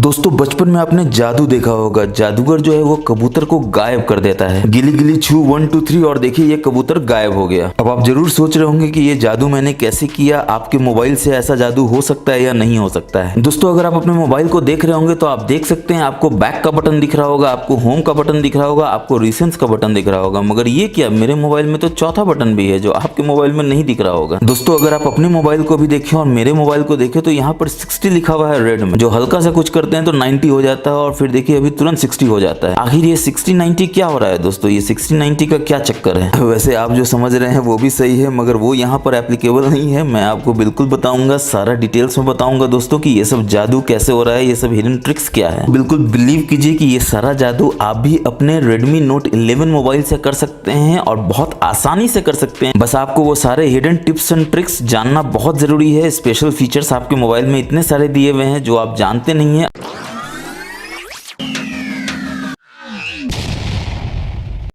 दोस्तों बचपन में आपने जादू देखा होगा। जादूगर जो है वो कबूतर को गायब कर देता है। गिली गिली छू 1 2 3 और देखिए ये कबूतर गायब हो गया। अब आप जरूर सोच रहे होंगे कि ये जादू मैंने कैसे किया। आपके मोबाइल से ऐसा जादू हो सकता है या नहीं हो सकता है। दोस्तों अगर आप अपने मोबाइल को देख रहे होंगे तो आप देख सकते हैं आपको बैक का बटन दिख रहा होगा, आपको होम का बटन दिख रहा होगा, आपको रिसेंट्स का बटन दिख रहा होगा। मगर ये क्या, मेरे मोबाइल में तो चौथा बटन भी है जो आपके मोबाइल में नहीं दिख रहा होगा। दोस्तों अगर आप अपने मोबाइल को भी देखें और मेरे मोबाइल को देखें तो यहाँ पर 60 लिखा हुआ है रेड में। जो हल्का सा कुछ करते हैं तो 90 हो जाता है और फिर देखिए अभी तुरंत 60 हो जाता है। आखिर ये 60-90 क्या हो रहा है दोस्तों, ये 60-90 का क्या चक्कर है। वैसे आप जो समझ रहे हैं वो भी सही है, मगर वो यहाँ पर एप्लीकेबल नहीं है। मैं आपको बिल्कुल बताऊंगा, सारा डिटेल्स में बताऊंगा दोस्तों कि ये सब जादू कैसे हो रहा है, ये सब हिडन ट्रिक्स क्या है। बिल्कुल बिलीव कीजिए कि ये सारा जादू आप भी अपने Redmi Note 11 मोबाइल से कर सकते हैं और बहुत आसानी से कर सकते हैं। बस आपको वो सारे हिडन टिप्स एंड ट्रिक्स जानना बहुत जरूरी है। स्पेशल फीचर्स आपके मोबाइल में इतने सारे दिए हुए हैं जो आप जानते नहीं है।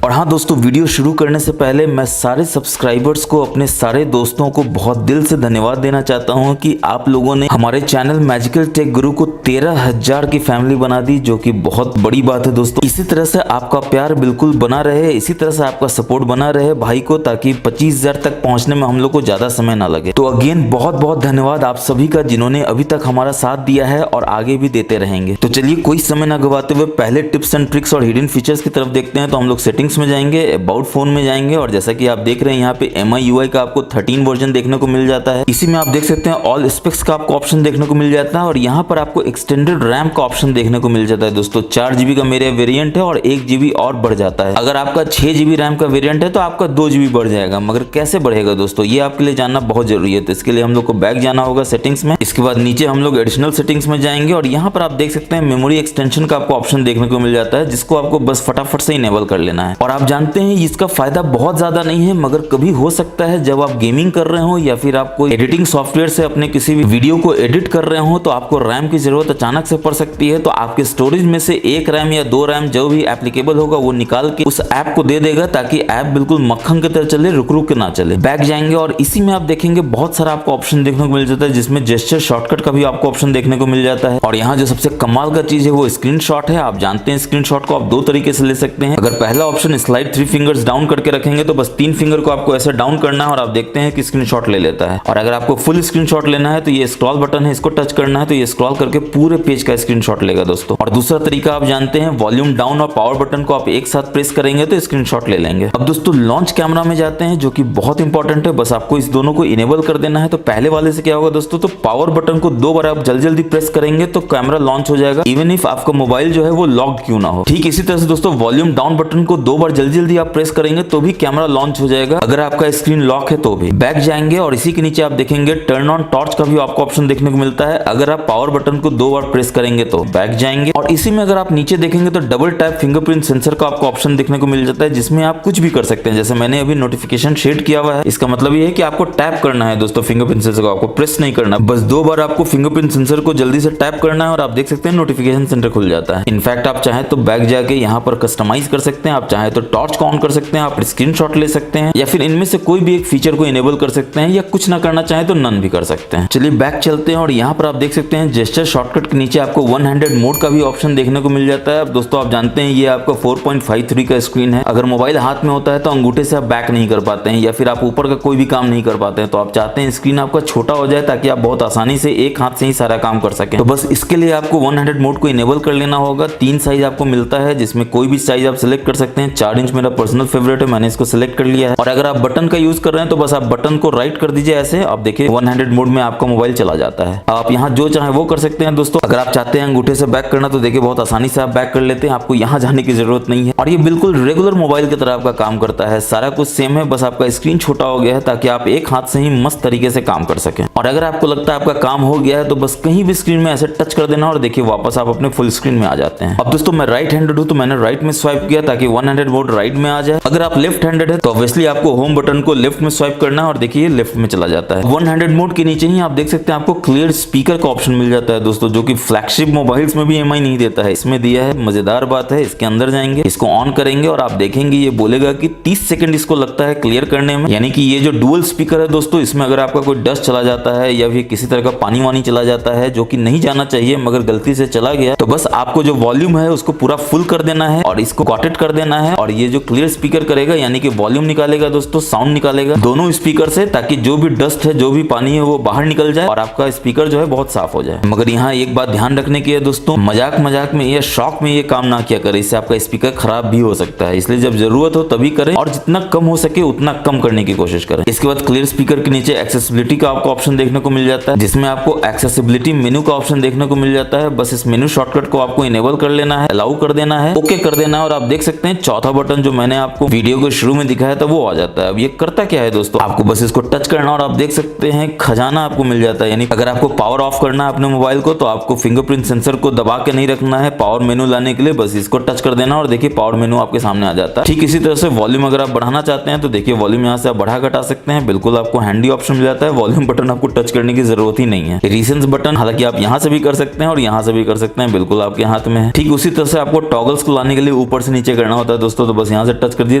और हाँ दोस्तों, वीडियो शुरू करने से पहले मैं सारे सब्सक्राइबर्स को, अपने सारे दोस्तों को बहुत दिल से धन्यवाद देना चाहता हूँ कि आप लोगों ने हमारे चैनल मैजिकल टेक गुरु को 13,000 की फैमिली बना दी, जो कि बहुत बड़ी बात है दोस्तों। इसी तरह से आपका प्यार बिल्कुल बना रहे, इसी तरह से आपका सपोर्ट बना रहे भाई को, ताकि 25,000 तक पहुंचने में हम लोग को ज्यादा समय ना लगे। तो अगेन बहुत बहुत धन्यवाद आप सभी का, जिन्होंने अभी तक हमारा साथ दिया है और आगे भी देते रहेंगे। तो चलिए कोई समय ना गवाते हुए पहले टिप्स एंड ट्रिक्स और हिडन फीचर्स की तरफ देखते हैं। तो हम लोग सेटिंग्स में जाएंगे, अबाउट फोन में जाएंगे और जैसा कि आप देख रहे हैं यहाँ पे MIUI का आपको 13 वर्जन देखने को मिल जाता है। इसी में आप देख सकते हैं ऑल स्पेक्स का आपको ऑप्शन देखने को मिल जाता है और यहाँ पर आपको एक्सटेंडेड रैम का ऑप्शन देखने को मिल जाता है दोस्तों। 4 GB का मेरे वेरिएंट है और 1 GB और बढ़ जाता है। अगर आपका 6 GB रैम का वेरिएंट है तो आपका 2 GB बढ़ जाएगा। मगर कैसे बढ़ेगा दोस्तों, ये आपके लिए जानना बहुत जरूरी है। तो इसके लिए हम लोग को बैक जाना होगा सेटिंग्स में। इसके बाद नीचे हम लोग एडिशनल सेटिंग्स में जाएंगे और यहाँ पर आप देख सकते हैं मेमोरी एक्सटेंशन का आपको ऑप्शन देखने को मिल जाता है, जिसको आपको बस फटाफट से इनेबल कर लेना है। और आप जानते हैं इसका फायदा बहुत ज्यादा नहीं है, मगर कभी हो सकता है जब आप गेमिंग कर रहे हो या फिर आप कोई एडिटिंग सॉफ्टवेयर से अपने किसी भी वीडियो को एडिट कर रहे हो तो आपको रैम की जरूरत अचानक से पड़ सकती है। तो आपके स्टोरेज में से 1 रैम या 2 रैम जो भी एप्लीकेबल होगा वो निकाल के उस ऐप को दे देगा, ताकि ऐप बिल्कुल मक्खन की तरह चले, रुक रुक के ना चले। बैक जाएंगे और इसी में आप देखेंगे बहुत सारा आपको ऑप्शन देखने को मिल जाता है, जिसमें जेस्चर शॉर्टकट का भी आपको ऑप्शन देखने को मिल जाता है। और यहाँ जो सबसे कमाल का चीज है वो स्क्रीनशॉट है। आप जानते हैं स्क्रीनशॉट को आप 2 तरीके से ले सकते हैं। अगर पहला ऑप्शन स्लाइड 3 फिंगर्स डाउन करके रखेंगे तो बस 3 फिंगर को आपको ऐसे डाउन करना है और आप देखते हैं कि स्क्रीनशॉट ले लेता है। और अगर आपको फुल स्क्रीनशॉट लेना है तो ये स्क्रॉल बटन है, इसको टच करना है तो ये स्क्रॉल करके पूरे पेज का स्क्रीनशॉट लेगा दोस्तों। और दूसरा तरीका आप जानते हैं, वॉल्यूम डाउन और पावर बटन को आप एक साथ प्रेस करेंगे तो स्क्रीनशॉट ले लेंगे। अब दोस्तों लॉन्च कैमरा में जाते हैं, जो कि बहुत इंपॉर्टेंट है। बस आपको इस दोनों को इनेबल कर देना है। तो पहले वाले से क्या होगा दोस्तों, तो पावर बटन को 2 बार आप जल्दी प्रेस करेंगे तो कैमरा लॉन्च हो जाएगा, इवन इफ आपका मोबाइल जो है वो लॉक्ड क्यों ना हो। ठीक इसी तरह से दोस्तों वॉल्यूम डाउन बटन को 2 बार जल्दी आप प्रेस करेंगे तो भी कैमरा लॉन्च हो जाएगा, अगर आपका स्क्रीन लॉक है तो भी। बैक जाएंगे और इसी के नीचे आप देखेंगे टर्न ऑन टॉर्च का भी आपको ऑप्शन देखने को मिलता है। अगर आप पावर बटन को 2 बार प्रेस करेंगे तो बैक जाएंगे। और इसी में अगर आप नीचे देखेंगे तो डबल टैप फिंगरप्रिंट सेंसर का आपको ऑप्शन देखने को मिल जाता है, जिसमें आप कुछ भी कर सकते हैं। जैसे मैंने अभी नोटिफिकेशन शेड किया हुआ है, इसका मतलब ये है कि आपको टैप करना है दोस्तों फिंगरप्रिंट सेंसर को, आपको प्रेस नहीं करना। बस 2 बार आपको फिंगरप्रिंट सेंसर को जल्दी से टैप करना है और आप देख सकते हैं नोटिफिकेशन सेंटर खुल जाता है। इनफैक्ट आप चाहे तो बैक जाके यहाँ पर कस्टमाइज कर सकते हैं, आप चाहे तो टॉर्च को ऑन कर सकते हैं, आप स्क्रीनशॉट ले सकते हैं, या फिर इनमें से कोई भी एक फीचर को इनेबल कर सकते हैं, या कुछ ना करना चाहे तो नन भी कर सकते हैं। चलिए बैक चलते हैं और यहाँ पर आप देख सकते हैं जेस्चर शॉर्टकट के नीचे आपको 1 हैंडेड मोड का भी ऑप्शन देखने को मिल जाता है। अब दोस्तों आप जानते हैं ये आपका 4.53 का स्क्रीन है। अगर मोबाइल हाथ में होता है तो अंगूठे से आप बैक नहीं कर पाते हैं, या फिर आप ऊपर का कोई भी काम नहीं कर पाते हैं। तो आप चाहते हैं स्क्रीन आपका छोटा हो जाए ताकि आप बहुत आसानी से एक हाथ से ही सारा काम कर सकें। तो बस इसके लिए आपको 1 हैंडेड मोड को इनेबल कर लेना होगा। 3 साइज आपको मिलता है, जिसमें कोई भी साइज आप सिलेक्ट कर सकते हैं। 4 इंच मेरा पर्सनल फेवरेट है, मैंने इसको सिलेक्ट कर लिया है। और अगर आप बटन का यूज कर रहे हैं तो बस आप बटन को राइट कर दीजिए ऐसे, आप देखिए 1 हैंडेड मोड में आपका मोबाइल चला जाता है। आप यहाँ जो चाहे वो कर सकते हैं दोस्तों। अगर आप चाहते हैं अंगूठे से बैक करना तो देखिए बहुत आसानी से आप बैक कर लेते हैं, आपको यहाँ जाने की जरूरत नहीं है। और ये बिल्कुल रेगुलर मोबाइल की तरह आपका काम करता है, सारा कुछ सेम है, बस आपका स्क्रीन छोटा हो गया है ताकि आप एक हाथ से ही मस्त तरीके से काम कर सकें। और अगर आपको लगता है आपका काम हो गया है तो बस कहीं भी स्क्रीन में ऐसे टच कर देना और देखिए वापस आप अपने फुल स्क्रीन में आ जाते हैं। अब दोस्तों मैं राइट हैंडेड हूँ तो मैंने राइट में स्वाइप किया ताकि 1 हैंडेड हैंडेड मोड राइट में आ जाए। अगर आप लेफ्ट हैंडेड है तो ऑब्वियसली आपको होम बटन को लेफ्ट में स्वाइप करना है और देखिए लेफ्ट में चला जाता है। वन हैंडेड मोड के नीचे ही आप देख सकते हैं आपको क्लियर स्पीकर का ऑप्शन मिल जाता है दोस्तों, जो कि फ्लैगशिप मोबाइल्स में भी एमआई नहीं देता है, इसमें दिया है। मजेदार बात है, इसके अंदर जाएंगे, इसको ऑन करेंगे और आप देखेंगे ये बोलेगा कि 30 सेकंड इसको लगता है क्लियर करने में। यानी कि ये जो डुअल स्पीकर है दोस्तों, इसमें अगर आपका कोई डस्ट चला जाता है या फिर किसी तरह का पानी वानी चला जाता है जो कि नहीं जाना चाहिए मगर गलती से चला गया, तो बस आपको जो वॉल्यूम है उसको पूरा फुल कर देना है और इसको कॉटेड कर देना है और ये जो क्लियर स्पीकर करेगा यानी कि वॉल्यूम निकालेगा दोस्तों, साउंड निकालेगा दोनों स्पीकर से, ताकि जो भी डस्ट है जो भी पानी है वो बाहर निकल जाए और आपका स्पीकर जो है बहुत साफ हो जाए। मगर यहाँ एक बात ध्यान रखने की है दोस्तों, मजाक मजाक में या शौक में ये काम ना किया करे, इससे आपका स्पीकर खराब भी हो सकता है। इसलिए जब जरूरत हो तभी करें और जितना कम हो सके उतना कम करने की कोशिश करें। इसके बाद क्लियर स्पीकर के नीचे एक्सेसिबिलिटी का आपको ऑप्शन देखने को मिल जाता है, जिसमें आपको एक्सेसिबिलिटी मेनू का ऑप्शन देखने को मिल जाता है। बस इस मेनू शॉर्टकट को आपको इनेबल कर लेना है, अलाउ कर देना है, ओके कर देना है और आप देख सकते हैं चौथा बटन जो मैंने आपको वीडियो के शुरू में दिखाया था वो आ जाता है। अब ये करता क्या है दोस्तों, आपको बस इसको टच करना और आप देख सकते हैं खजाना आपको मिल जाता है। यानी अगर आपको पावर ऑफ करना है अपने मोबाइल को तो आपको फिंगरप्रिंट सेंसर को दबा के नहीं रखना है, पावर मेनू लाने के लिए बस इसको टच कर देना और देखिए पावर मेनू आपके सामने आ जाता है। ठीक इसी तरह से वॉल्यूम अगर आप बढ़ाना चाहते हैं तो देखिए वॉल्यूम यहाँ से आप बढ़ा घटा सकते हैं, बिल्कुल आपको हैंडी ऑप्शन मिल जाता है। वॉल्यूम बटन आपको टच करने की जरूरत ही नहीं है। रीसेंस बटन हालांकि आप यहाँ से भी कर सकते हैं और यहाँ से भी कर सकते हैं, बिल्कुल आपके हाथ में है। ठीक उसी तरह से आपको टॉगल्स को लाने के लिए ऊपर से नीचे करना होता है दोस्तों, तो बस यहाँ से टच कर दिए,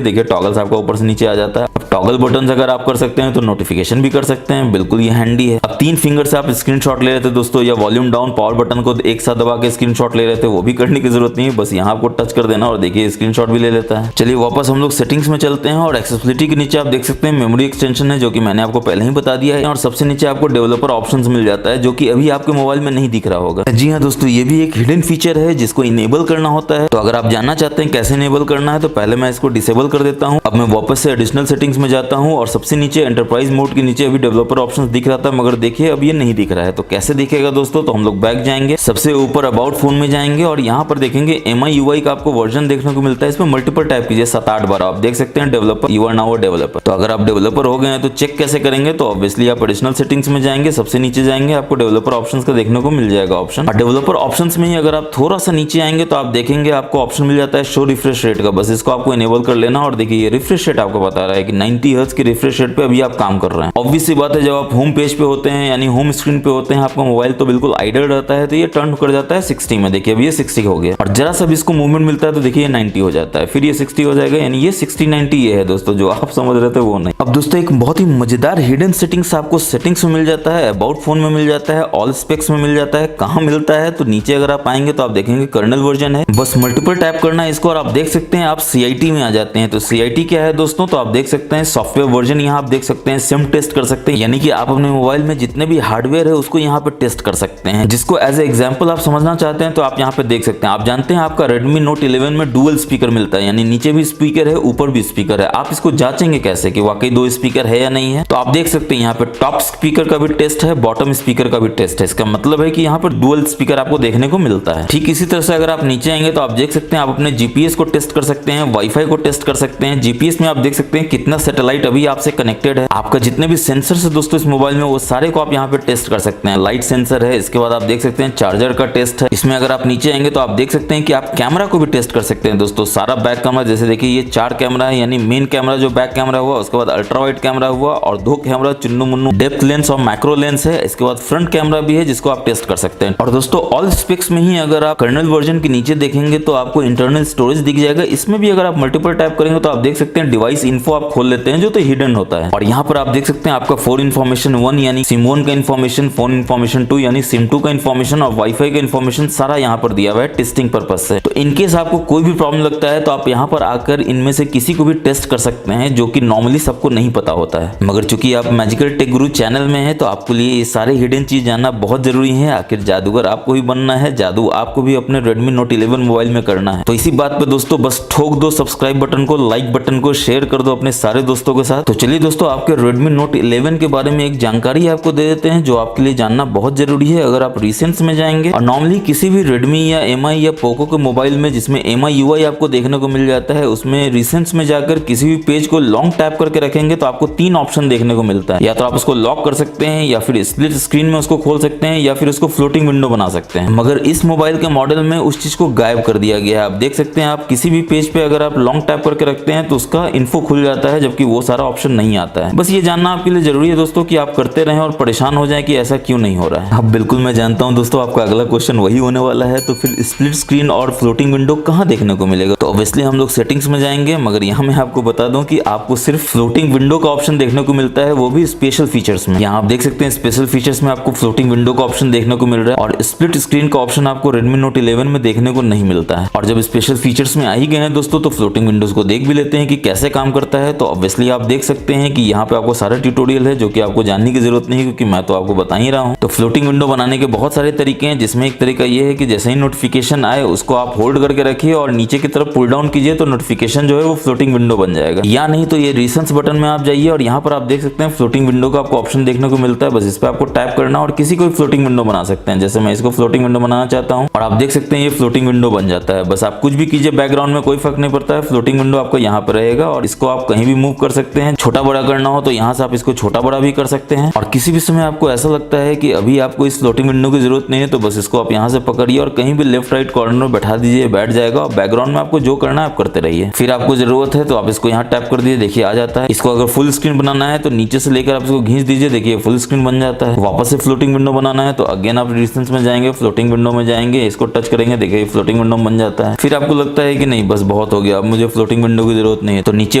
देखिए टॉगल्स आपका ऊपर से नीचे आ जाता है। टॉगल बटन अगर आप कर सकते हैं तो नोटिफिकेशन भी कर सकते हैं, बिल्कुल ये हैंडी है। अब 3 फिंगर से आप स्क्रीनशॉट ले रहे थे दोस्तों, या वॉल्यूम डाउन पावर बटन को एक साथ दबा के स्क्रीनशॉट ले रहे थे, वो भी करने की जरूरत नहीं है, बस यहाँ आपको टच कर देना और देखिए स्क्रीनशॉट भी ले लेता है। चलिए वापस हम लोग सेटिंग्स में चलते हैं और एक्सेसिबिलिटी के नीचे आप देख सकते हैं मेमोरी एक्सटेंशन है, जो कि मैंने आपको पहले ही बता दिया है, और सबसे नीचे आपको डेवलपर ऑप्शंस मिल जाता है, जो कि अभी आपके मोबाइल में नहीं दिख रहा होगा। जी हाँ दोस्तों, ये भी एक हिडन फीचर है जिसको इनेबल करना होता है। तो अगर आप जानना चाहते हैं कैसे इनेबल करना है तो पहले मैं इसको डिसेबल कर देता हूँ। अब मैं वापस से एडिशनल सेटिंग्स में जाता हूँ और सबसे नीचे एंटरप्राइज मोड के नीचे अभी डेवलपर ऑप्शंस दिख रहा था, मगर देखिए अब ये नहीं दिख रहा है। तो कैसे दिखेगा दोस्तों, तो हम लोग बैक जाएंगे, सबसे ऊपर अबाउट फोन में जाएंगे और यहाँ पर देखेंगे MI UI का आपको वर्जन देखने को मिलता है। इसमें मल्टीपल टाइप कीजिए 7-8 बार, आप देख सकते हैं developer, you are now a developer. तो अगर आप डेवलपर हो गए हैं तो चेक कैसे करेंगे, तो ऑब्वियसली आप एडिशनल सेटिंग्स में जाएंगे, सबसे नीचे जाएंगे, आपको डेवलपर ऑप्शंस का देखने को मिल जाएगा ऑप्शन। और डेवलपर ऑप्शंस में ही अगर आप थोड़ा सा नीचे आएंगे तो आप देखेंगे आपको ऑप्शन मिल जाता है शो रिफ्रेश रेट का, बस इसको आपको इनेबल कर लेना और देखिए ये रिफ्रेश रेट आपको बता रहा है कि 90 हर्ट्ज की रिफ्रेश रेट पे अभी आप काम कर रहे हैं। ऑब्वियस सी बात है, जब आप होम पेज पे होते हैं यानी होम स्क्रीन पे होते हैं, आपका मोबाइल तो बिल्कुल आइडल रहता है, तो ये टर्न कर जाता है 60 में। देखिए अभी ये 60 हो गया और जरा सा भी इसको मूवमेंट मिलता है तो देखिए ये 90 हो जाता है, फिर ये 60 हो जाएगा, यानी ये 60-90 ये है दोस्तों, जो आप समझ रहे थे वो नहीं। अब दोस्तों एक बहुत ही मजेदार हिडन सेटिंग्स आपको सेटिंग्स में मिल जाता है, अबाउट फोन में मिल जाता है, ऑल स्पेक्स में मिल जाता है। कहाँ मिलता है, तो नीचे अगर आप आएंगे तो आप देखेंगे कर्नल वर्जन है, बस मल्टीपल टैप करना है इसको और आप देख सकते हैं आप CIT में आ जाते हैं। तो CIT क्या है दोस्तों, तो आप देख सकते हैं सॉफ्टवेयर वर्जन, यहाँ आप देख सकते हैं सिम टेस्ट कर सकते हैं, यानी कि आप अपने मोबाइल में जितने भी हार्डवेयर है उसको यहाँ पे टेस्ट कर सकते हैं, जिसको एज ए एग्जांपल आप समझना चाहते हैं तो आप यहाँ पे देख सकते हैं। आप जानते हैं आपका Redmi Note 11 में डुअल स्पीकर मिलता है, यानी नीचे भी स्पीकर है ऊपर भी स्पीकर है। आप इसको जांचेंगे कैसे कि वाकई 2 स्पीकर है या नहीं है, तो आप देख सकते हैं यहाँ पे टॉप स्पीकर का भी टेस्ट है, बॉटम स्पीकर का भी टेस्ट है। इसका मतलब है कि यहाँ पर डुअल स्पीकर आपको देखने को मिलता है। ठीक इसी तरह से अगर आप नीचे आएंगे तो आप देख सकते हैं आप अपने GPS को टेस्ट कर सकते हैं, वाईफाई को टेस्ट कर सकते हैं। GPS में आप देख सकते हैं कितना सैटेलाइट अभी आपसे कनेक्टेड है, आपका जितने भी सेंसर है दोस्तों इस मोबाइल में वो सारे को आप यहाँ पे टेस्ट कर सकते हैं। लाइट सेंसर है, इसके बाद आप देख सकते हैं चार्जर का टेस्ट है। इसमें अगर आप नीचे आएंगे तो आप देख सकते हैं कि आप कैमरा को भी टेस्ट कर सकते हैं दोस्तों, सारा बैक कैमरा। जैसे देखिए ये 4 कैमरा है, यानी मेन कैमरा जो बैक कैमरा हुआ, उसके बाद अल्ट्रा वाइड कैमरा हुआ और 2 camera Chunnu Munnu depth lens और मैक्रो लेंस है। इसके बाद फ्रंट कैमरा भी है जिसको आप टेस्ट कर सकते हैं। और दोस्तों ऑल स्पेक्स में ही अगर आप कर्नल वर्जन के नीचे देखेंगे तो आपको इंटरनल स्टोरेज दिख जाएगा। इसमें भी अगर आप मल्टीपल टैप करेंगे तो आप देख सकते हैं डिवाइस इन्फो आप खोल लेते हैं, जो तो हिडन होता है। और यहाँ पर आप देख सकते हैं आपका फोन इन्फॉर्मेशन 1 यानी सिम 1 का इन्फॉर्मेशन, फोन इन्फॉर्मेशन 2 यानी सिम 2 का इन्फॉर्मेशन और वाईफाई का इन्फॉर्मेशन सारा यहाँ पर दिया हुआ है टेस्टिंग पर्पज से। तो इनकेस आपको कोई भी प्रॉब्लम लगता है तो आप यहाँ पर आकर इनमें से किसी को भी टेस्ट कर सकते हैं, जो कि नॉर्मली सबको नहीं पता होता है। मगर चूंकि आप मैजिकल टेक गुरु चैनल में है तो आपके लिए ये सारे हिडन चीज जानना बहुत जरूरी है। आखिर जादूगर आपको ही बनना है, जादू आपको भी अपने Redmi Note 11 मोबाइल में करना है। तो इसी बात पे दोस्तों बस ठोक दो सब्सक्राइब बटन को, लाइक बटन को, शेयर कर दो अपने सारे दोस्तों के साथ। तो चलिए दोस्तों आपके Redmi Note 11 के बारे में एक जानकारी आपको दे देते हैं जो आपके लिए जानना बहुत जरूरी है। अगर आप रिसेंट्स में जाएंगे और नॉर्मली किसी भी Redmi या MI या Poco के मोबाइल में जिसमें MI UI आपको देखने को मिल जाता है, उसमें रिसेंट्स में जाकर किसी भी पेज को लॉन्ग टैप करके रखेंगे तो आपको 3 ऑप्शन देखने को मिलता है। या तो आप उसको लॉक कर सकते हैं, या फिर स्प्लिट स्क्रीन में उसको खोल सकते हैं, या फिर उसको फ्लोटिंग विंडो बना सकते हैं। मगर इस मोबाइल के मॉडल में उस चीज को गायब कर दिया गया है। आप देख सकते हैं आप किसी भी पेज पे अगर आप लॉन्ग टैप करके रखते हैं तो उसका इन्फो खुल जाता है, जबकि वो सारा ऑप्शन नहीं आता है। बस ये जानना आपके लिए जरूरी है दोस्तों कि आप करते रहें और परेशान हो जाए कि ऐसा क्यों नहीं हो रहा है। अब बिल्कुल मैं जानता हूं दोस्तों आपका अगला क्वेश्चन वही होने वाला है, तो फिर स्प्लिट स्क्रीन और फ्लोटिंग विंडो कहां देखने को मिलेगा? तो ऑब्वियसली हम लोग सेटिंग्स में जाएंगे, मगर यहाँ मैं आपको बता दूं कि आपको सिर्फ फ्लोटिंग विंडो का ऑप्शन देखने को मिलता है, वो भी स्पेशल फीचर्स में। यहाँ आप देख सकते हैं स्पेशल फीचर्स में आपको फ्लोटिंग विंडो का ऑप्शन देखने को मिल रहा है और स्प्लिट स्क्रीन का ऑप्शन आपको Redmi Note 11 में देखने को नहीं मिलता है। और जब स्पेशल फीचर्स में आ ही गए हैं दोस्तों, तो फ्लोटिंग विंडोज को देख भी लेते हैं कि कैसे काम करता है। तो ऑब्वियसली आप देख सकते हैं कि यहाँ पे आपको सारा ट्यूटोरियल है जो कि आपको जानने की जरूरत नहीं है, क्योंकि मैं तो आपको बता ही रहा हूँ। तो फ्लोटिंग विंडो बनाने के बहुत सारे तरीके हैं, जिसमें एक तरीका ये है कि जैसे ही नोटिफिकेशन आए उसको आप होल्ड करके रखिए और नीचे की तरफ पुल डाउन कीजिए, तो नोटिफिकेशन जो है वो फ्लोटिंग विंडो बन जाएगा। या नहीं तो ये रिसेंट्स बटन में आप जाइए और यहाँ पर आप देख सकते हैं फ्लोटिंग विंडो का आपको ऑप्शन देखने को मिलता है। बस इस पर आपको टैप करना और किसी को फ्लोटिंग विंडो बना सकते हैं। जैसे मैं इसको फ्लोटिंग विंडो बनाना चाहता हूँ और आप देख सकते हैं ये फ्लोटिंग विंडो बन जाता है। बस आप कुछ भी कीजिए बैकग्राउंड में, कोई फर्क नहीं पड़ता है, फ्लोटिंग विंडो आपको यहाँ पर रहेगा और इसको आप कहीं भी मूव कर सकते हैं। छोटा बड़ा करना हो तो यहाँ से आप इसको छोटा बड़ा भी कर सकते हैं। और किसी भी समय आपको ऐसा लगता है कि अभी आपको इस फ्लोटिंग विंडो की जरूरत नहीं है, तो बस इसको आप यहाँ से पकड़िए और कहीं भी लेफ्ट राइट कॉर्नर में बैठा दीजिए, बैठ जाएगा और बैकग्राउंड में आपको जो करना है आप करते रहिए। फिर आपको जरूरत है तो आप इसको यहाँ टैप कर दीजिए, देखिए आ जाता है। इसको अगर फुल स्क्रीन बनाना है तो नीचे से लेकर आप इसको खींच दीजिए, देखिए फुल स्क्रीन बन जाता है। वापस से फ्लोटिंग विंडो बनाना है तो अगेन आप डिस्टेंस में जाएंगे, फ्लोटिंग विंडो में जाएंगे, इसको टच करेंगे, देखिए फ्लोटिंग विंडो बन जाता है। फिर आपको लगता है कि नहीं बस बहुत हो गया, अब मुझे फ्लोटिंग विंडो की जरूरत नहीं है, तो नीचे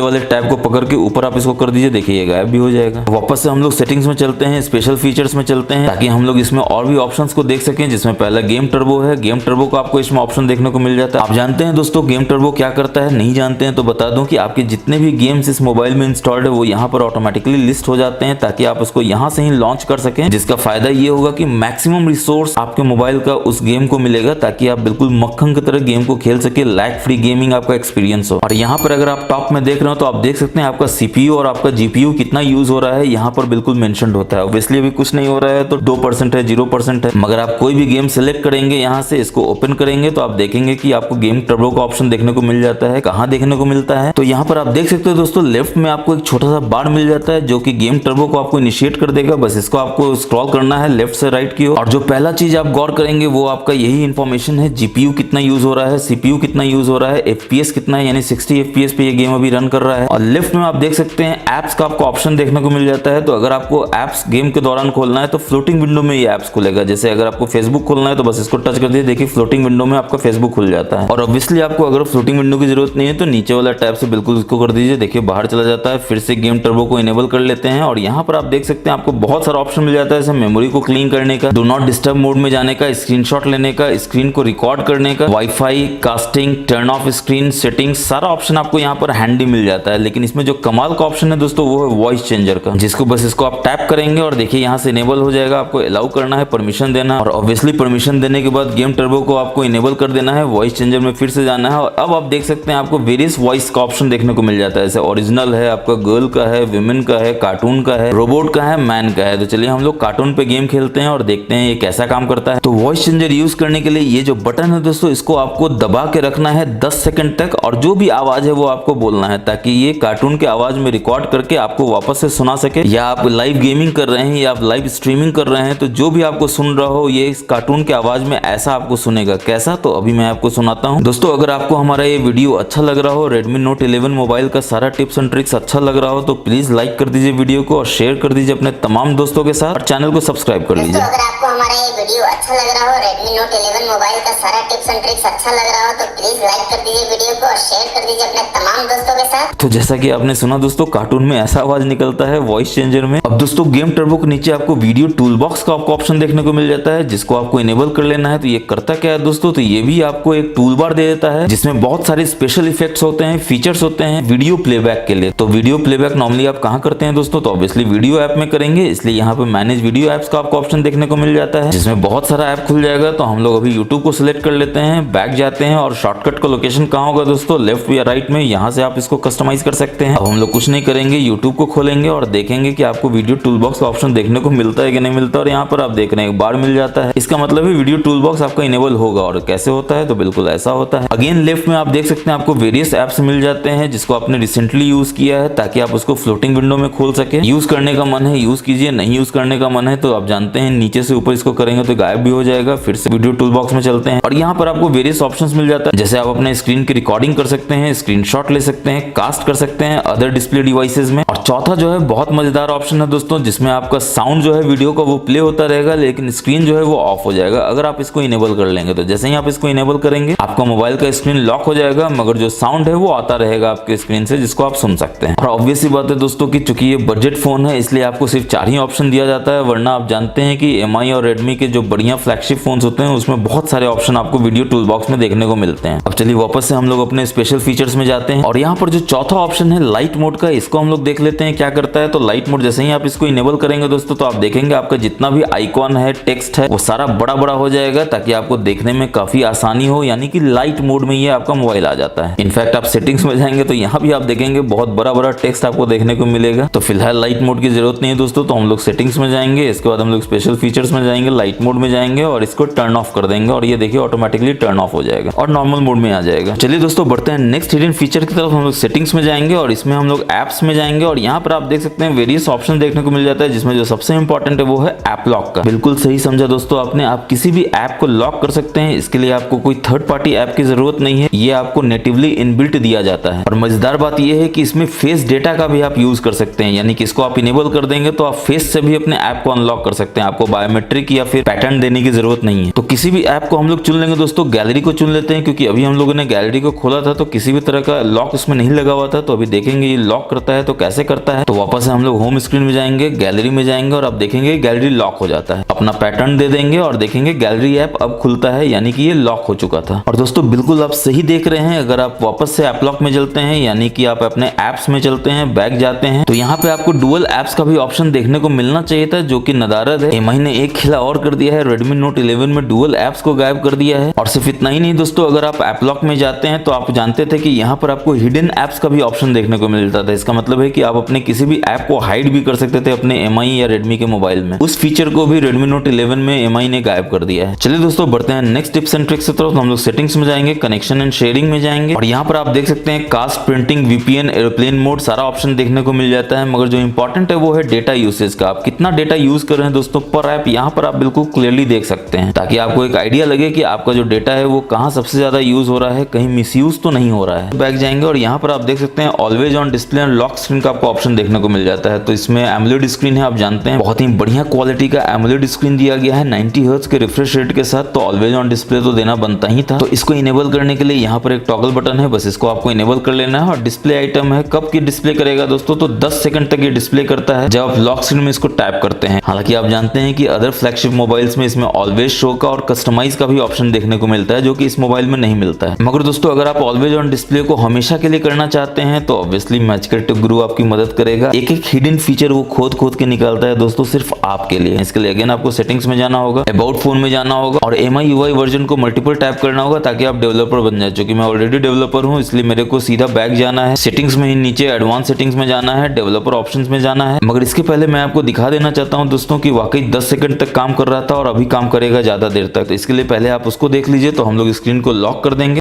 वाले टैब को पकड़ के ऊपर आप इसको कर दीजिए, देखिए ये गायब भी हो जाएगा। वापस से हम लोग सेटिंग्स में चलते हैं, स्पेशल फीचर्स में चलते हैं, ताकि हम लोग इसमें और भी ऑप्शंस को देख सकें। जिसमें पहला गेम टर्बो है। गेम टर्बो को आपको इसमें ऑप्शन देखने को मिल जाता है। आप जानते हैं दोस्तों गेम टर्बो क्या करता है? नहीं जानते हैं तो बता दूं कि आपके जितने भी गेम्स इस मोबाइल में इंस्टॉल्ड है वो यहाँ पर ऑटोमेटिकली लिस्ट हो जाते हैं, ताकि आप उसको यहाँ से ही लॉन्च कर सकें। जिसका फायदा ये होगा कि मैक्सिमम रिसोर्स आपके मोबाइल का उस गेम को मिलेगा, ताकि आप बिल्कुल मक्खन की तरह गेम को खेल सके, लैग फ्री गेमिंग आपका एक्सपीरियंस हो। और यहाँ पर अगर आप टॉप में देख रहे हो तो आप देख सकते हैं आपका सीपीयू और आपका जीपीयू कितना यूज हो रहा है, यहाँ पर बिल्कुल मेंशन होता है। ऑब्वियसली अभी कुछ नहीं हो रहा है तो 2% है, 0% है। मगर आप कोई भी गेम सेलेक्ट करेंगे, यहाँ से इसको ओपन करेंगे तो आप देखेंगे कि आपको गेम टर्बो का ऑप्शन देखने को मिल जाता है। कहाँ देखने को मिलता है? तो यहाँ पर आप देख सकते हो दोस्तों, लेफ्ट में आपको एक छोटा सा बार मिल जाता है जो कि गेम टर्बो को आपको इनिशिएट कर देगा। बस इसको आपको स्क्रॉल करना है लेफ्ट से राइट की ओर। और जो पहला चीज आप गौर करेंगे वो आपका यही इंफॉर्मेशन है, जीपीयू कितना यूज हो रहा है, सीपीयू कितना यूज हो रहा है, एफपीएस कितना है, यानी 60 एफपीएस पे ये गेम अभी रन कर रहा है। और लेफ्ट में आप देख सकते हैं एप्स का आपको ऑप्शन देखने को मिल जाता है। तो अगर आपको एप्स गेम के दौरान खोलना है तो फ्लोटिंग विंडो में ये एप्स खुलेगा। जैसे अगर आपको फेसबुक खोलना है तो बस इसको टच कर दीजिए, देखिए फ्लोटिंग विंडो में आपका फेसबुक खुल जाता है। और ऑब्वियसली आपको अगर फ्लोटिंग विंडो की जरूरत नहीं है तो नीचे वाला टैब से बिल्कुल इसको कर दीजिए, देखिए बाहर चला जाता है। फिर से गेम टर्बो को इनेबल कर लेते हैं और यहाँ पर आप देख सकते हैं आपको बहुत सारा ऑप्शन मिल जाता है, जैसे मेमोरी को क्लीन करने का, डू नॉट डिस्टर्ब मोड में जाने का, स्क्रीनशॉट लेने का, स्क्रीन को रिकॉर्ड करने का, wifi, casting, turn off screen, settings, सारा ऑप्शन आपको यहाँ पर हैंडी मिल जाता है। लेकिन इसमें जो कमाल का ऑप्शन है दोस्तों वो है वॉइस चेंजर का, जिसको बस इसको आप टैप करेंगे और देखिए यहाँ से इनेबल हो जाएगा। आपको अलाउ करना है, परमिशन देना, और ऑब्वियसली परमिशन देने के बाद गेम टर्बो को आपको इनेबल कर देना है, वॉइस चेंजर में फिर से जाना है। और अब आप देख सकते हैं आपको वेरियस वॉइस का ऑप्शन देखने को मिल जाता है, जैसे ओरिजिनल है, आपका गर्ल का है, विमेन का है, कार्टून का है, रोबोट का है, मैन का है। तो चलिए हम लोग कार्टून पे गेम खेलते हैं और देखते हैं ये कैसा काम करता है। तो वॉइस चेंजर यूज करने के लिए ये जो बटन है दोस्तों, इसको आपको दबा के रखना है 10 सेकंड तक, और जो भी आवाज है वो आपको बोलना है, ताकि ये कार्टून के आवाज में रिकॉर्ड करके आपको वापस से सुना सके। या आप लाइव गेमिंग कर रहे हैं या आप लाइव स्ट्रीमिंग कर रहे हैं तो जो भी आपको सुन रहा हो ये इस कार्टून के आवाज में ऐसा आपको सुनेगा। कैसा? तो अभी मैं आपको सुनाता हूँ दोस्तों। अगर आपको हमारा ये वीडियो अच्छा लग रहा हो, Redmi Note 11 मोबाइल का सारा टिप्स एंड ट्रिक्स अच्छा लग रहा हो, तो प्लीज लाइक कर दीजिए वीडियो को और शेयर कर दीजिए अपने तमाम दोस्तों के साथ, और चैनल को सब्सक्राइब कर लीजिए। अगर आपको हमारा ये वीडियो अच्छा लग रहा हो, Redmi Note 11 मोबाइल का सारा टिप्स एंड ट्रिक्स अच्छा लग रहा हो, तो प्लीज लाइक कर दीजिए वीडियो को और शेयर कर दीजिए अपने तमाम दोस्तों के साथ। तो जैसा कि आपने सुना दोस्तों, कार्टून में ऐसा आवाज निकलता है वॉइस चेंजर में। अब दोस्तों गेम टर्बो के नीचे आपको वीडियो टूल बॉक्स का आपको ऑप्शन देखने को मिल जाता है, जिसको आपको इनेबल कर लेना है। तो ये करता क्या है दोस्तों? तो ये भी आपको एक टूल बार दे देता है, जिसमें बहुत सारे स्पेशल इफेक्ट्स होते हैं, फीचर्स होते हैं वीडियो प्लेबैक के लिए। तो वीडियो प्लेबैक नॉर्मली आप कहाँ करते हैं दोस्तों? तो ऑब्वियसली वीडियो ऐप में करेंगे, इसलिए यहाँ पे मैनेज वीडियो एप्स का आपको ऑप्शन देखने को मिल जाता है, जिसमें बहुत सारा ऐप खुल जाएगा। तो हम लोग अभी यूट्यूब को सिलेक्ट कर लेते हैं, बैक जाते हैं, और शॉर्टकट का लोकेशन कहाँ होगा दोस्तों? लेफ्ट या राइट में, यहाँ से आप इसको कस्टमाइज कर सकते हैं। अब हम लोग कुछ नहीं करेंगे, यूट्यूब को खोलेंगे और देखेंगे कि आपको वीडियो टूल बॉक्स का ऑप्शन देखने को मिलता है कि नहीं मिलता। और यहाँ पर आप देख रहे हैं एक बार मिल जाता है, इसका मतलब है वीडियो टूल बॉक्स आपका इनेबल होगा। और कैसे होता है? तो बिल्कुल ऐसा होता है। अगेन लेफ्ट में आप देख सकते हैं आपको वेरियस एप्स मिल जाते हैं, जिसको आपने रिसेंटली यूज किया है, ताकि आप उसको फ्लोटिंग विंडो में खोल सके। यूज करने का मन है यूज कीजिए, नहीं यूज करने का मन है तो आप जानते हैं नीचे से ऊपर इसको करेंगे तो गायब भी हो जाएगा। फिर से वीडियो टूल बॉक्स में चलते हैं और यहाँ पर आपको वेरियस ऑप्शंस मिल जाता है, जैसे से आप अपने स्क्रीन की रिकॉर्डिंग कर सकते हैं, स्क्रीनशॉट ले सकते हैं, कास्ट कर सकते हैं अदर डिस्प्ले डिवाइसेस में। और चौथा जो है बहुत मजेदार ऑप्शन है दोस्तों, जिसमें आपका साउंड जो है वीडियो का वो प्ले होता रहेगा, लेकिन स्क्रीन जो है वो ऑफ हो जाएगा अगर आप इसको इनेबल कर लेंगे। तो जैसे ही आप इसको इनेबल करेंगे आपका मोबाइल का स्क्रीन लॉक हो जाएगा, मगर जो साउंड है वो आता रहेगा आपके स्क्रीन से, जिसको आप सुन सकते हैं। और ऑब्वियसली बात है दोस्तों कि चूंकि ये बजट फोन है इसलिए आपको सिर्फ 4 ही ऑप्शन दिया जाता है, वरना आप जानते हैं कि MI और Redmi के जो बढ़िया फ्लैगशिप फोन्स होते हैं उसमें बहुत सारे ऑप्शन आपको वीडियो टूल बॉक्स में देखने को मिलते हैं। अब चलिए वापस से हम लोग अपने स्पेशल फीचर्स में जाते हैं और यहाँ पर जो चौथा ऑप्शन है लाइट मोड का, इसको हम लोग देख लेते हैं क्या करता है। तो लाइट मोड जैसे ही आप इसको इनेबल करेंगे दोस्तों तो आप देखेंगे आपका जितना भी आइकॉन है, टेक्स्ट है, वो सारा बड़ा बड़ा हो जाएगा ताकि आपको देखने में काफी आसानी हो, यानी कि लाइट मोड में ये आपका मोबाइल आ जाता है। इनफैक्ट आप सेटिंग्स में जाएंगे तो यहाँ भी आप देखेंगे बहुत बड़ा बड़ा टेक्स्ट आपको देखने को मिलेगा। तो फिलहाल लाइट मोड की जरूरत नहीं है दोस्तों, तो हम लोग सेटिंग्स में जाएंगे, इसके बाद हम लोग स्पेशल फीचर्स में जाएंगे, लाइट मोड में जाएंगे और इसको टर्न ऑफ कर देंगे और ये देखिए ऑटोमेटिकली टर्न ऑफ हो जाएगा और नॉर्मल मोड में आ जाएगा। चलिए दोस्तों बढ़ते हैं नेक्स्ट हिडन फीचर की तरफ। हम लोग सेटिंग्स में जाएंगे और इसमें हम लोग एप्स में जाएंगे और यहाँ पर आप देख सकते हैं वेरियस ऑप्शन देखने को मिल जाता है, जिसमें जो सबसे इंपॉर्टेंट है वो है ऐप लॉक का। बिल्कुल सही समझा दोस्तों आपने, आप किसी भी ऐप को लॉक कर सकते हैं, इसके लिए आपको कोई थर्ड पार्टी ऐप की जरूरत नहीं है, ये आपको नेटिवली इनबिल्ट दिया जाता है। और मजेदार बात यह है कि इसमें फेस डेटा का भी आप यूज कर सकते हैं, यानी कि इसको आप इनेबल कर देंगे तो आप फेस से भी अपने ऐप को अनलॉक कर सकते हैं, आपको बायोमेट्रिक या फिर पैटर्न देने की जरूरत नहीं है। तो किसी भी ऐप को हम लोग चुन लेंगे दोस्तों, गैलरी को चुन लेते हैं क्योंकि अभी हम लोगों ने गैलरी को खोला था तो किसी भी तरह का लॉक उसमें नहीं लगा हुआ था। तो अभी देखेंगे ये लॉक करता है तो कैसे करता है। तो वापस से हम लोग होम स्क्रीन में जाएंगे, गैलरी में जाएंगे और आप देखेंगे गैलरी लॉक हो जाता है। अपना पैटर्न दे देंगे और देखेंगे गैलरी ऐप अब खुलता है, यानी कि ये लॉक हो चुका था। और दोस्तों बिल्कुल आप सही देख रहे हैं, अगर आप वापस से ऐप लॉक में चलते हैं, यानी कि आप अपने ऐप्स में चलते हैं, बैक जाते हैं, तो यहाँ पे आपको डुअल ऐप्स का भी ऑप्शन देखने को मिलना चाहिए था, जो कि नदारद है। MI ने एक खिला और कर दिया है, Redmi Note 11 में डुअल ऐप्स को गायब कर दिया है। और सिर्फ इतना ही नहीं दोस्तों, अगर आप ऐप लॉक में जाते हैं तो आप जानते थे कि यहाँ पर आपको हिडन ऐप्स का भी ऑप्शन देखने को मिलता था। इसका मतलब है कि आप अपने किसी भी ऐप को हाइड भी कर सकते थे अपने MI या Redmi के मोबाइल में। उस फीचर को भी Redmi Note 11 में MI ने गायब कर दिया है। चलिए दोस्तों बढ़ते हैं नेक्स्ट टिप्स एंड ट्रिक्स की तरफ। हम लोग सेटिंग्स में जाएंगे, कनेक्शन एंड शेयरिंग में जाएंगे और यहाँ पर आप देख सकते हैं cast, printing, VPN, airplane mode सारा ऑप्शन देखने को मिल जाता है। मगर जो इंपॉर्टेंट है वो है डेटा यूसेज का, आप कितना डेटा यूज कर रहे हैं दोस्तों पर ऐप, यहाँ पर आप बिल्कुल क्लियरली देख सकते हैं, ताकि आपको एक आइडिया लगे कि आपका जो डेटा है वो कहाँ सबसे ज्यादा यूज हो रहा है, कहीं मिसयूज तो नहीं हो रहा है। बैक जाएंगे और यहाँ पर आप देख सकते हैं always on display and lock screen का आपको ऑप्शन देखने को मिल जाता है। तो इसमें एमोलेड स्क्रीन है, आप जानते हैं बहुत ही बढ़िया क्वालिटी का एमोलेड स्क्रीन दिया गया है 90 हर्ट्ज के रिफ्रेश रेट के साथ। तो ऑलवेज ऑन डिस्प्ले तो देना बनता ही था। तो इसको इनेबल करने के लिए यहाँ पर एक टॉगल बटन है, बस इसको आपको इनेबल कर लेना है। और डिस्प्ले आइटम है, कब की डिस्प्ले करेगा दोस्तों, तो 10 सेकंड तक ये डिस्प्ले करता है जब आप लॉक स्क्रीन में इसको टैप करते हैं। हालांकि आप जानते हैं कि अदर फ्लैगशिप मोबाइल्स में इसमें ऑलवेज शो का और कस्टमाइज का भी ऑप्शन देखने को मिलता है, जो कि इस मोबाइल में नहीं मिलता है। मगर दोस्तों अगर आप ऑलवेज ऑन डिस्प्ले को हमेशा के लिए करना चाहते हैं तो ऑब्वियसली मैजिकल टेक गुरु आपकी मदद करेगा। एक एक हिडन फीचर वो खोद के निकालता है दोस्तों सिर्फ आपके लिए। इसके लिए अगेन आपको सेटिंग्स में जाना होगा, अबाउट फोन में जाना होगा और MI UI वर्जन को मल्टीपल टैप करना होगा ताकि आप डेवलपर बन जाए। क्योंकि मैं ऑलरेडी डेवलपर हूं इसलिए मेरे को सीधा बैक जाना है, सेटिंग्स में ही नीचे एडवांस सेटिंग्स में जाना है, डेवलपर ऑप्शंस में जाना है। मगर इसके पहले मैं आपको दिखा देना चाहता हूं दोस्तों कि वाकई 10 सेकंड तक काम कर रहा था और अभी काम करेगा ज्यादा देर तक। तो इसके लिए पहले आप उसको देख लीजिए। तो हम लोग स्क्रीन को लॉक कर देंगे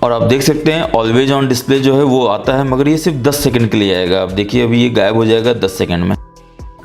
और आप देख सकते हैं ऑलवेज ऑन डिस्प्ले जो है वो आता है, मगर ये सिर्फ 10 सेकंड के लिए आएगा। आप देखिए अभी ये गायब हो जाएगा 10 सेकंड में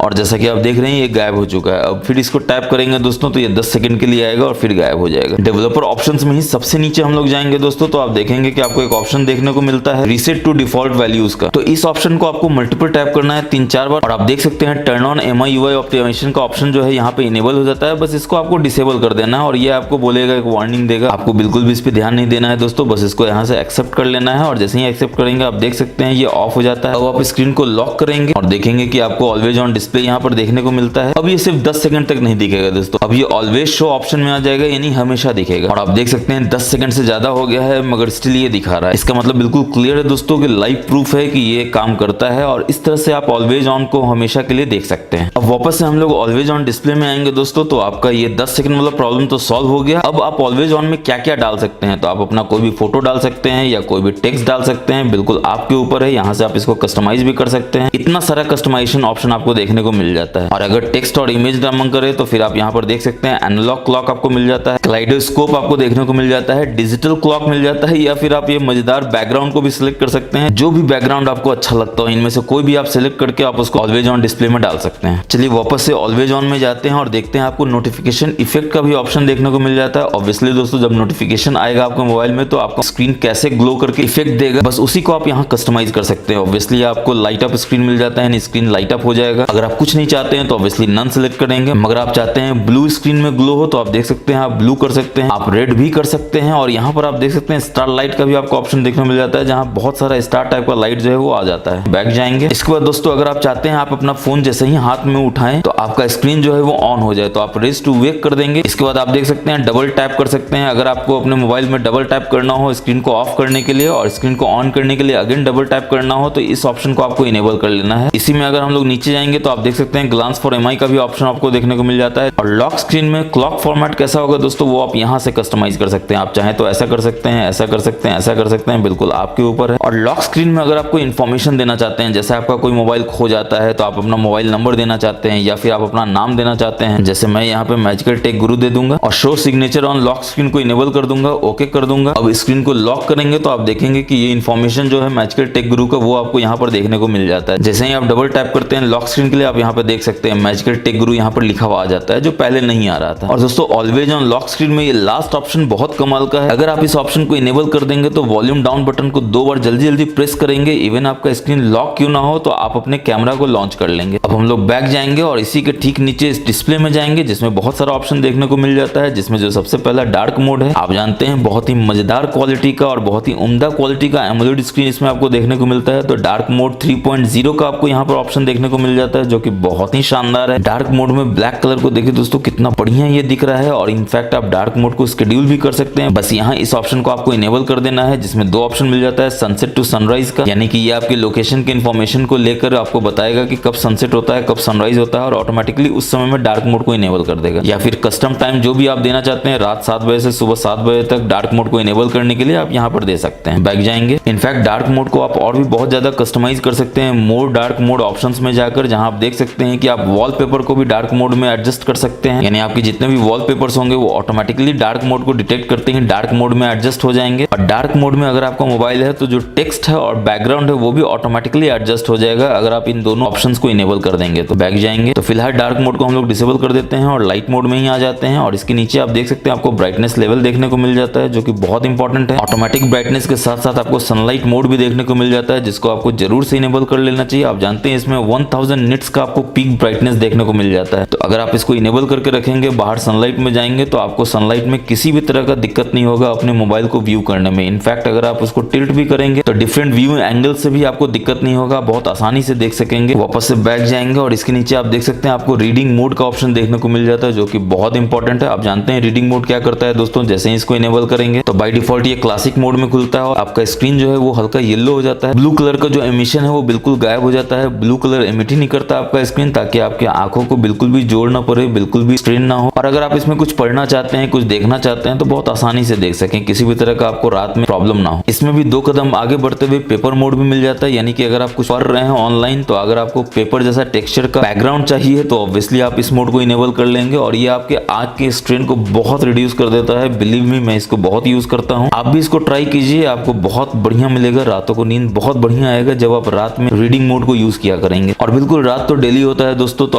और जैसा कि आप देख रहे हैं ये गायब हो चुका है। अब फिर इसको टैप करेंगे दोस्तों तो ये 10 सेकंड के लिए आएगा और फिर गायब हो जाएगा। डेवलपर ऑप्शंस में ही सबसे नीचे हम लोग जाएंगे दोस्तों तो आप देखेंगे कि आपको एक ऑप्शन देखने को मिलता है रीसेट टू डिफॉल्ट वैल्यूज का। तो इस ऑप्शन को आपको मल्टीपल टैप करना है 3-4 बार और आप देख सकते हैं turn on MI UI optimisation का ऑप्शन जो है यहाँ पे इनेबल हो जाता है। बस इसको आपको डिसेबल कर देना है और ये आपको बोलेगा, एक वार्निंग देगा। आपको बिल्कुल भी इस पे ध्यान नहीं देना है दोस्तों, बस इसको यहाँ से एक्सेप्ट कर लेना है और जैसे ही एक्सेप्ट करेंगे आप देख सकते हैं ये ऑफ हो जाता है। अब आप स्क्रीन को लॉक करेंगे और देखेंगे कि आपको ऑलवेज ऑन डिस्प्ले यहाँ पर देखने को मिलता है। अब ये सिर्फ 10 सेकंड तक नहीं दिखेगा दोस्तों, अब ये ऑलवेज शो ऑप्शन में आ जाएगा, यानी हमेशा दिखेगा। और आप देख सकते हैं 10 सेकंड से ज्यादा हो गया है मगर स्टिल ये दिखा रहा है। इसका मतलब बिल्कुल क्लियर है दोस्तों कि लाइव प्रूफ है कि ये काम करता है और इस तरह से आप ऑलवेज ऑन को हमेशा के लिए देख सकते हैं। अब वापस से हम लोग ऑलवेज ऑन डिस्प्ले में आएंगे दोस्तों तो आपका ये 10 सेकंड वाला प्रॉब्लम तो सॉल्व हो गया। अब आप ऑलवेज ऑन में क्या क्या डाल सकते हैं, तो आप अपना कोई भी फोटो डाल सकते हैं या कोई भी टेक्स्ट डाल सकते हैं, बिल्कुल आपके ऊपर है। यहाँ से आप इसको कस्टमाइज भी कर सकते हैं। इतना सारा कस्टमाइजेशन ऑप्शन आपको देखने देखने को मिल जाता है। और अगर टेक्स्ट और इमेज डाउनलोड करें तो फिर आप यहाँ पर देख सकते हैं एनालॉग क्लॉक आपको मिल जाता है, क्लाइडोस्कोप आपको देखने को मिल जाता है, डिजिटल क्लॉक मिल जाता है, या फिर आप ये मजेदार बैकग्राउंड को भी सिलेक्ट कर सकते हैं। जो भी बैकग्राउंड आपको अच्छा लगता हो इनमें से कोई भी आप सिलेक्ट करके आप उसको ऑलवेज ऑन डिस्प्ले में डाल सकते हैं। चलिए वापस से ऑलवेज ऑन में जाते हैं और देखते हैं आपको नोटिफिकेशन इफेक्ट का भी ऑप्शन देखने को मिल जाता है। ऑब्वियसली दोस्तों जब नोटिफिकेशन आएगा आपके मोबाइल में तो आपका स्क्रीन कैसे ग्लो करके इफेक्ट देगा बस उसी को आप यहाँ कस्टमाइज कर सकते हैं। ऑब्वियसली आपको लाइट अप स्क्रीन मिल जाता है, स्क्रीन लाइट अप हो जाएगा। अगर आप कुछ नहीं चाहते हैं तो ऑब्वियसली नन सेलेक्ट करेंगे, मगर आप चाहते हैं ब्लू स्क्रीन में ग्लो हो तो आप देख सकते हैं आप ब्लू कर सकते हैं, आप रेड भी कर सकते हैं। और यहाँ पर आप देख सकते हैं स्टार लाइट का भी आपको ऑप्शन देखने को मिल जाता है, जहाँ बहुत सारा स्टार टाइप का लाइट जो है वो आ जाता है। बैक जाएंगे। इसके बाद दोस्तों अगर आप चाहते हैं आप अपना फोन जैसे ही हाथ में उठाएं तो आपका स्क्रीन जो है वो ऑन हो जाए तो आप रेज टू वेक कर देंगे। इसके बाद आप देख सकते हैं डबल टैप कर सकते हैं। अगर आपको अपने मोबाइल में डबल टैप करना हो स्क्रीन को ऑफ करने के लिए और स्क्रीन को ऑन करने के लिए अगेन डबल टैप करना हो तो इस ऑप्शन को आपको इनेबल कर लेना है। इसी में अगर हम लोग नीचे जाएंगे तो आप देख सकते हैं ग्लांस फॉर एमआई का भी ऑप्शन आपको देखने को मिल जाता है। और लॉक स्क्रीन में क्लॉक फॉर्मेट कैसा होगा दोस्तों वो आप यहाँ से कस्टमाइज कर सकते हैं। आप चाहें तो ऐसा कर सकते हैं, ऐसा कर सकते हैं, ऐसा कर सकते हैं, बिल्कुल आपके ऊपर है। और लॉक स्क्रीन में अगर आपको इन्फॉर्मेशन देना चाहते हैं, जैसे आपका कोई मोबाइल खो जाता है तो आप अपना मोबाइल नंबर देना चाहते हैं या फिर आप अपना नाम देना चाहते हैं, जैसे मैं यहाँ पे मैजिकल टेक गुरु दे दूंगा और show signature on lock screen को इनेबल कर दूंगा, ओके कर दूंगा। अब स्क्रीन को लॉक करेंगे तो आप देखेंगे कि ये इन्फॉर्मेशन जो है मैजिकल टेक गुरु का वो आपको यहाँ पर देखने को मिल जाता है। जैसे ही आप डबल टैप करते हैं लॉक स्क्रीन के लिए आप यहाँ पे देख सकते हैं मैजिकल टेक गुरु यहाँ पर लिखा हुआ आ जाता है जो पहले नहीं आ रहा था। और दोस्तों ऑलवेज ऑन लॉक स्क्रीन में ये लास्ट ऑप्शन बहुत कमाल का है। अगर आप इस ऑप्शन को इनेबल कर देंगे तो वॉल्यूम डाउन बटन को 2 बार जल्दी जल्दी प्रेस करेंगे, इवन आपका स्क्रीन लॉक क्यों ना हो तो आप अपने कैमरा को लॉन्च कर लेंगे। अब हम लोग बैक जाएंगे और इसी के ठीक नीचे इस डिस्प्ले में जाएंगे जिसमें बहुत सारा ऑप्शन देखने को मिल जाता है, जिसमें जो सबसे पहला डार्क मोड है। आप जानते हैं बहुत ही मजेदार क्वालिटी का और बहुत ही उम्दा क्वालिटी का एमोलेड स्क्रीन इसमें आपको देखने को मिलता है। तो डार्क मोड 3.0 का आपको यहाँ पर ऑप्शन देखने को मिल जाता है जो कि बहुत ही शानदार है। डार्क मोड में ब्लैक कलर को देखिए दोस्तों कितना बढ़िया ये दिख रहा है और इनफैक्ट आप डार्क मोड को शेड्यूल भी कर सकते हैं। बस यहाँ इस ऑप्शन को आपको इनेबल कर देना है, जिसमें 2 ऑप्शन मिल जाता है, सनसेट टू सनराइज का, यानी कि ये आपके लोकेशन के इन्फॉर्मेशन को लेकर आपको बताएगा कि कब सनसेट होता है कब सनराइज होता है और ऑटोमेटिकली उस समय में डार्क मोड को इनेबल कर देगा। या फिर कस्टम टाइम जो भी आप देना चाहते हैं रात 7 बजे से सुबह 7 बजे तक डार्क मोड को इनेबल करने के लिए आप यहाँ पर दे सकते हैं। बैक जाएंगे। इनफैक्ट डार्क मोड को आप और भी बहुत ज्यादा कस्टमाइज कर सकते हैं मोर डार्क मोड ऑप्शंस में जाकर, जहां आप देख सकते हैं कि आप वॉलपेपर को भी डार्क मोड में एडजस्ट कर सकते हैं, यानी आपके जितने भी वॉलपेपर्स होंगे वो ऑटोमेटिकली डार्क मोड को डिटेक्ट करते हैं, डार्क मोड में एडजस्ट हो जाएंगे। और डार्क मोड में अगर आपका मोबाइल है तो जो टेक्स्ट है और बैकग्राउंड है वो भी ऑटोमेटिकली एडजस्ट हो जाएगा अगर आप इन दोनों ऑप्शंस को इनेबल कर देंगे। तो बैक जाएंगे। तो फिलहाल डार्क मोड को हम लोग डिसेबल कर देते हैं और लाइट मोड में ही आ जाते हैं। और इसके नीचे आप देख सकते हैं आपको ब्राइटनेस लेवल देखने को मिल जाता है जो कि बहुत इंपॉर्टेंट है। ऑटोमेटिक ब्राइटनेस के साथ साथ आपको सनलाइट मोड भी देखने को मिल जाता है जिसको आपको जरूर से इनेबल कर लेना चाहिए। आप जानते हैं इसमें 1000 निट्स का आपको पीक ब्राइटनेस देखने को मिल जाता है। तो अगर आप इसको इनेबल करके रखेंगे बाहर सनलाइट में जाएंगे तो आपको सनलाइट में किसी भी तरह का दिक्कत नहीं होगा अपने मोबाइल को व्यू करने में। इनफैक्ट अगर आप उसको टिल्ट भी करेंगे तो डिफरेंट व्यू एंगल से भी आपको दिक्कत नहीं होगा, बहुत आसानी से देख सकेंगे। वापस से बैक जाएंगे और इसके नीचे आप देख सकते हैं आपको रीडिंग मोड का ऑप्शन देखने को मिल जाता है जो कि बहुत इंपॉर्टेंट है। आप जानते हैं रीडिंग मोड क्या करता है दोस्तों, जैसे ही इसको इनेबल करेंगे तो बाय डिफॉल्ट ये क्लासिक मोड में खुलता है और आपका स्क्रीन जो है वो हल्का येलो हो जाता है। ब्लू कलर का जो एमिशन है वो बिल्कुल गायब हो जाता है, ब्लू कलर एमिट ही नहीं करता आपका स्क्रीन, ताकि आपकी आंखों को बिल्कुल भी जोर ना पड़े, बिल्कुल भी स्ट्रेन ना हो। और अगर आप इसमें कुछ पढ़ना चाहते हैं कुछ देखना चाहते हैं तो बहुत आसानी से देख सकें, किसी भी तरह का आपको रात में प्रॉब्लम ना हो। इसमें भी 2 कदम आगे बढ़ते हुए पेपर मोड भी मिल जाता है, यानी कि अगर आप कुछ पढ़ रहे हैं ऑनलाइन तो अगर आपको पेपर जैसा टेक्सचर का बैकग्राउंड चाहिए तो ऑब्वियसली आप इस मोड को इनेबल कर लेंगे और ये आपके आंख के स्ट्रेन को बहुत रिड्यूस कर देता है। बिलीव मी मैं इसको बहुत यूज करता हूँ, आप भी इसको ट्राई कीजिए, आपको बहुत बढ़िया मिलेगा। रातों को नींद बहुत बढ़िया आएगा जब आप रात में रीडिंग मोड को यूज किया करेंगे। और बिल्कुल रात तो डेली होता है दोस्तों, तो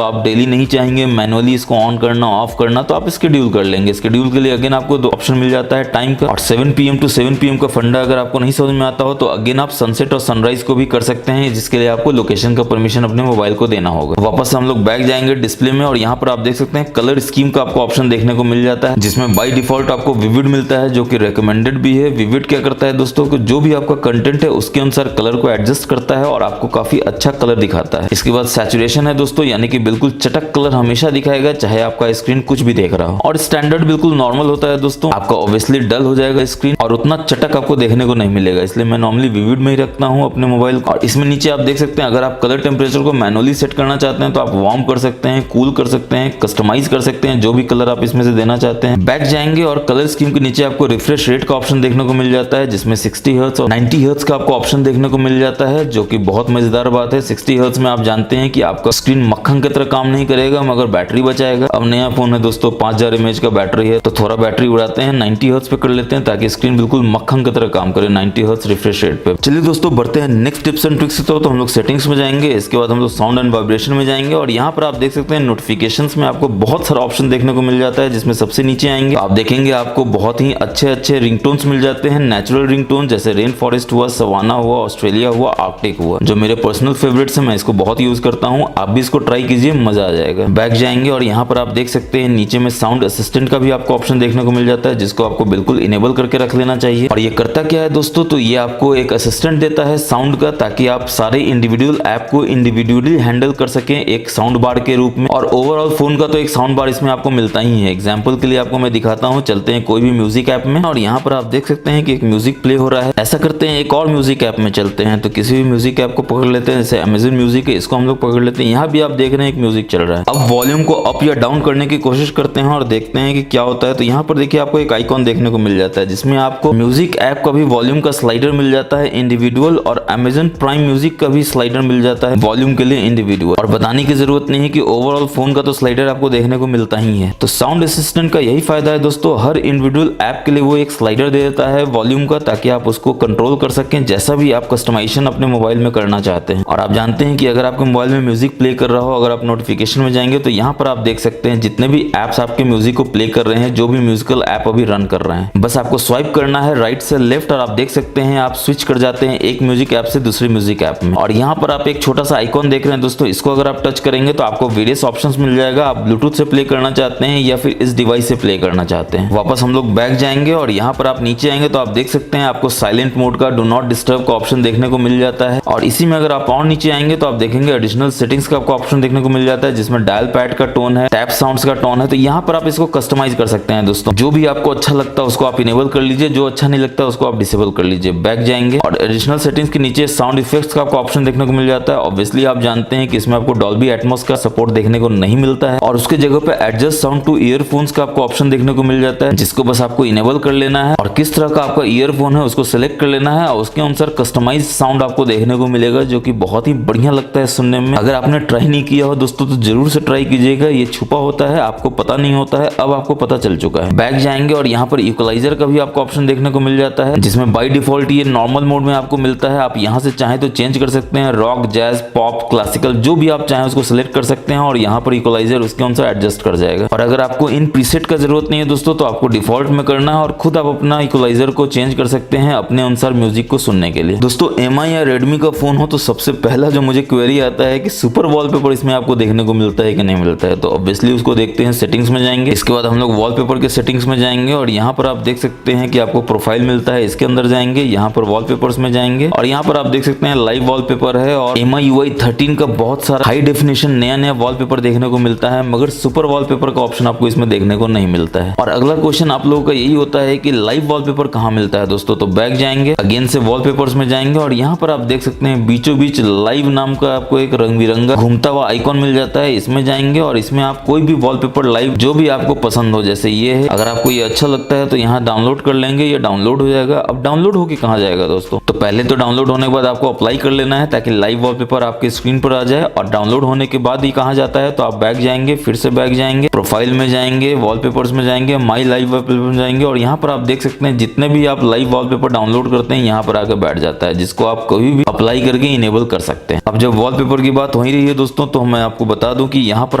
आप डेली नहीं चाहेंगे मैनुअली इसको ऑन करना ऑफ करना तो आप शेड्यूल कर लेंगे। शेड्यूल के लिए अगेन आपको 2 ऑप्शन मिल जाता है टाइम का, और 7 PM to 7 PM का फंडा अगर आपको नहीं समझ में आता हो तो अगेन आप सनसेट और सनराइज को भी कर सकते हैं, जिसके लिए आपको लोकेशन का परमिशन अपने मोबाइल को देना होगा। वापस हम लोग बैक जाएंगे डिस्प्ले में और यहाँ पर आप देख सकते हैं कलर स्कीम का आपको ऑप्शन देखने को मिल जाता है, जिसमें बाय डिफॉल्ट आपको विविड मिलता है जो कि रिकमेंडेड भी है। विविड क्या करता है दोस्तों कि जो भी आपका कंटेंट है उसके अनुसार कलर को एडजस्ट करता है और आपको काफी अच्छा कलर दिखाता है। इसके बाद सैचुरेशन है दोस्तों, यानी कि बिल्कुल चटक कलर हमेशा दिखाएगा चाहे आपका स्क्रीन कुछ भी देख रहा हो। और स्टैंडर्ड बिल्कुल नॉर्मल होता है दोस्तों, आपका ऑब्वियसली डल हो जाएगा स्क्रीन और उतना चटक आपको देखने को नहीं मिलेगा, इसलिए मैं नॉर्मली विविड में ही रखता हूँ अपने मोबाइल को। और इसमें नीचे आप देख सकते हैं अगर आप कलर टेम्परेचर को मैनुअली सेट करना चाहते हैं तो आप वार्म कर सकते हैं, कूल कर सकते हैं, कस्टमाइज कर सकते हैं, जो भी कलर आप इसमें से देना चाहते हैं। बैक जाएंगे और कलर स्कीम के नीचे आपको रिफ्रेश रेट का ऑप्शन देखने को मिल जाता है, जिसमें 60 हर्ट्ज और 90 हर्ट्ज का आपको ऑप्शन देखने को मिल जाता है, जो कि बहुत मजेदार बात है। 60 हर्ट्ज में आप जानते हैं कि आपका स्क्रीन मक्खन की तरह काम नहीं करेगा मगर बैटरी बचाएगा। अब नया फोन है दोस्तों, 5000 mAh का बैटरी है, तो थोड़ा बैटरी उड़ाते हैं, 90 हर्ट्ज पे कर लेते हैं ताकि स्क्रीन बिल्कुल मक्खन की तरह काम करे 90 हर्ट्ज रिफ्रेश रेट पे। चलिए दोस्तों बढ़ते हैं नेक्स्ट टिप्स एंड ट्रिक्स की तरफ। तो हम लोग सेटिंग्स में जाएंगे, इसके बाद हम लोग साउंड एंड वाइब्रेशन में जाएंगे और यहाँ पर आप देख सकते हैं नोटिफिकेशंस में आपको बहुत सारा ऑप्शन देखने को मिल जाता है, जिसमें सबसे नीचे आएंगे आप देखेंगे आपको बहुत ही अच्छे रिंगटोन्स मिल जाते हैं, नेचुरल रिंगटोन जैसे रेन फॉरेस्ट हुआ, सवाना हुआ, ऑस्ट्रेलिया हुआ, आर्कटिक हुआ, जो मेरे पर्सनल फेवरेट्स है, मैं इसको बहुत यूज करता हूँ। आप भी इसको ट्राई कीजिए, मजा आ जाएगा। बैक जाएंगे और यहाँ पर आप देख सकते हैं नीचे में साउंड असिस्टेंट का भी आपको ऑप्शन देखने को मिल जाता है, जिसको आपको बिल्कुल इनेबल करके रख लेना चाहिए। और ये करता क्या है दोस्तों, तो ये आपको एक असिस्टेंट देता है साउंड का, ताकि आप सारे इंडिविजुअल ऐप को इंडिविजुअली हैंडल कर सकें एक साउंड बार के रूप में। और ओवरऑल फोन का तो एक साउंड बार इसमें आपको मिलता ही है। एग्जाम्पल के लिए आपको मैं दिखाता हूँ, चलते हैं कोई भी म्यूजिक ऐप में और यहाँ पर आप देख सकते हैं कि एक म्यूजिक प्ले हो रहा है। ऐसा करते हैं एक और म्यूजिक ऐप में चलते हैं, तो किसी भी म्यूजिक ऐप को पकड़ लेते हैं, जैसे अमेजन म्यूजिक है, इसको हम लोग पकड़ लेते हैं। यहाँ भी आप देख रहे हैं एक म्यूजिक चल रहा है। अब वॉल्यूम को अप या डाउन करने की कोशिश करते हैं और देखते हैं कि क्या होता है। तो यहाँ पर देखिए आपको एक आइकॉन देखने को मिल जाता है, जिसमें आपको म्यूजिक ऐप का भी वॉल्यूम का स्लाइडर मिल जाता है इंडिविजुअल, और अमेजन प्राइम म्यूजिक का भी स्लाइडर मिल जाता है वॉल्यूम के लिए इंडिविजुअल। और बताने की जरूरत नहीं है कि ओवरऑल फोन का तो स्लाइडर आपको देखने को मिलता ही है। तो साउंड असिस्टेंट का यही फायदा है दोस्तों, हर इंडिविजुअल ऐप के लिए वो एक स्लाइडर दे देता है वॉल्यूम का, ताकि आप उसको कंट्रोल कर सकें जैसा भी आप कस्टमाइजेशन अपने मोबाइल में करना चाहते हैं। और आप जानते हैं कि अगर आपके मोबाइल में म्यूजिक प्ले कर रहा हो, अगर आप नोटिफिकेशन में जाएंगे तो यहाँ पर आप देख सकते हैं जितने भी एप्स आपके म्यूजिक को प्ले कर रहे हैं, जो भी म्यूजिकल ऐप अभी रन कर रहे हैं, बस आपको स्वाइप करना है राइट से लेफ्ट और आप देख सकते हैं आप स्विच कर जाते हैं एक म्यूजिक ऐप से दूसरे म्यूजिक ऐप में। और यहाँ पर आप एक छोटा सा आइकॉन देख रहे हैं दोस्तों, इसको अगर आप टच करेंगे तो आपको वेरियस ऑप्शंस मिल जाएगा। आप ब्लूटूथ से प्ले करना चाहते हैं या फिर इस डिवाइस से प्ले करना चाहते हैं। वापस हम लोग बैक जाएंगे और यहाँ पर आप नीचे आएंगे तो आप देख सकते हैं आपको साइलेंट मोड का, डू नॉट डिस्टर्ब का ऑप्शन देखने को मिल जाता है। और इसी में अगर आप और नीचे आएंगे तो आप देखेंगे एडिशनल सेटिंग्स का आपको ऑप्शन देखने को मिल जाता है, जिसमें डायल पैड का टोन है, टैप साउंड्स का टोन है। तो यहाँ पर आप इसको कस्टमाइज कर सकते हैं दोस्तों, जो भी आपको अच्छा लगता है उसको आप इनेबल कर लीजिए, जो अच्छा नहीं लगता है उसको आप डिसेबल कर लीजिए। बैक जाएंगे और एडिशनल सेटिंग्स के नीचे साउंड इफेक्ट्स का आपको ऑप्शन देखने को मिल जाता है। ऑब्वियसली आप जानते हैं कि इसमें आपको डॉल्बी एटमॉस का सपोर्ट देखने को नहीं मिलता है, और उसके जगह पे एडजस्ट साउंड टू ईयरफोन्स का आपको ऑप्शन देखने को मिल जाता है, जिसको बस आपको इनेबल कर लेना है और किस तरह का आपका ईयरफोन है उसको सिलेक्ट कर लेना है और उसके अनुसार कस्टमाइज साउंड आपको देखने को मिलेगा, जो कि बहुत ही बढ़िया लगता है सुनने में। अगर आपने ट्राई नहीं किया हो दोस्तों तो जरूर से ट्राई कीजिएगा, ये छुपा होता है, आपको पता नहीं होता है, अब आपको पता चल चुका है। बैक जाएंगे और यहाँ पर इक्वलाइजर का भी आपको ऑप्शन देखने को मिल जाता है, जिसमें बाय डिफॉल्ट ये नॉर्मल मोड में आपको मिलता है। आप यहाँ से चाहे तो चेंज कर सकते हैं, रॉक, जैज, पॉप, क्लासिकल, जो भी आप चाहें उसको सिलेक्ट कर सकते हैं और यहाँ पर इक्वलाइजर उसके अनुसार एडजस्ट कर जाएगा। और अगर आपको इन प्रीसेट का जरूरत नहीं है दोस्तों तो आपको डिफॉल्ट में करना है और खुद आप अपना इक्वलाइजर को चेंज कर सकते हैं अपने अनुसार म्यूजिक को सुनने के लिए। दोस्तों MI या रेडमी का फोन हो तो सबसे पहला जो मुझे क्वेरी आता है कि सुपर वॉलपेपर इसमें आपको देखने को मिलता है कि नहीं मिलता है, तो ऑब्वियसली उसको देखते हैं सेटिंग्स में जाएंगे। इसके बाद हम लोग वॉलपेपर के सेटिंग्स में जाएंगे और यहाँ पर आप देख सकते हैं कि आपको प्रोफाइल मिलता है, इसके अंदर जाएंगे, यहाँ पर वॉलपेपर्स में जाएंगे और यहाँ पर आप देख सकते हैं लाइव वॉलपेपर है और MI UI 13 का बहुत सारा हाई डेफिनेशन नया वॉलपेपर देखने को मिलता है, मगर सुपर वॉलपेपर का ऑप्शन आपको इसमें देखने को नहीं मिलता है। और अगला क्वेश्चन आप लोगों का यही होता है कि लाइव वॉलपेपर कहाँ मिलता है दोस्तों, तो बैक जाएंगे, अगेन से वॉलपेपर्स में जाएंगे और यहाँ पर आप देख सकते हैं बीचों बीच लाइव नाम का आपको एक रंग बिरंगा घूमता हुआ आइकॉन मिल जाता है, इसमें जाएंगे और इसमें आप कोई भी वॉलपेपर लाइव जो भी आपको पसंद हो, जैसे ये है, अगर आपको ये अच्छा लगता है तो यहाँ डाउनलोड कर लेंगे, ये डाउनलोड हो जाएगा। अब डाउनलोड होके कहाँ जाएगा दोस्तों, तो पहले तो डाउनलोड होने के बाद आपको अप्लाई कर लेना है ताकि लाइव वॉलपेपर आपके स्क्रीन पर आ जाए। और डाउनलोड होने के बाद ही कहाँ जाता है, तो आप बैक जाएंगे, फिर से बैक जाएंगे, प्रोफाइल में जाएंगे, वॉलपेपर्स में जाएंगे, माई लाइव वॉलपेपर में जाएंगे और यहाँ पर आप देख सकते हैं जितने भी आप लाइव वॉलपेपर डाउनलोड करते हैं यहाँ पर आकर बैठ जाता है, जिसको आप कभी भी अप्लाई करके इनेबल कर सकते हैं। अब जब वॉलपेपर की बात हो ही रही है दोस्तों, तो मैं आपको बता दूं कि यहाँ पर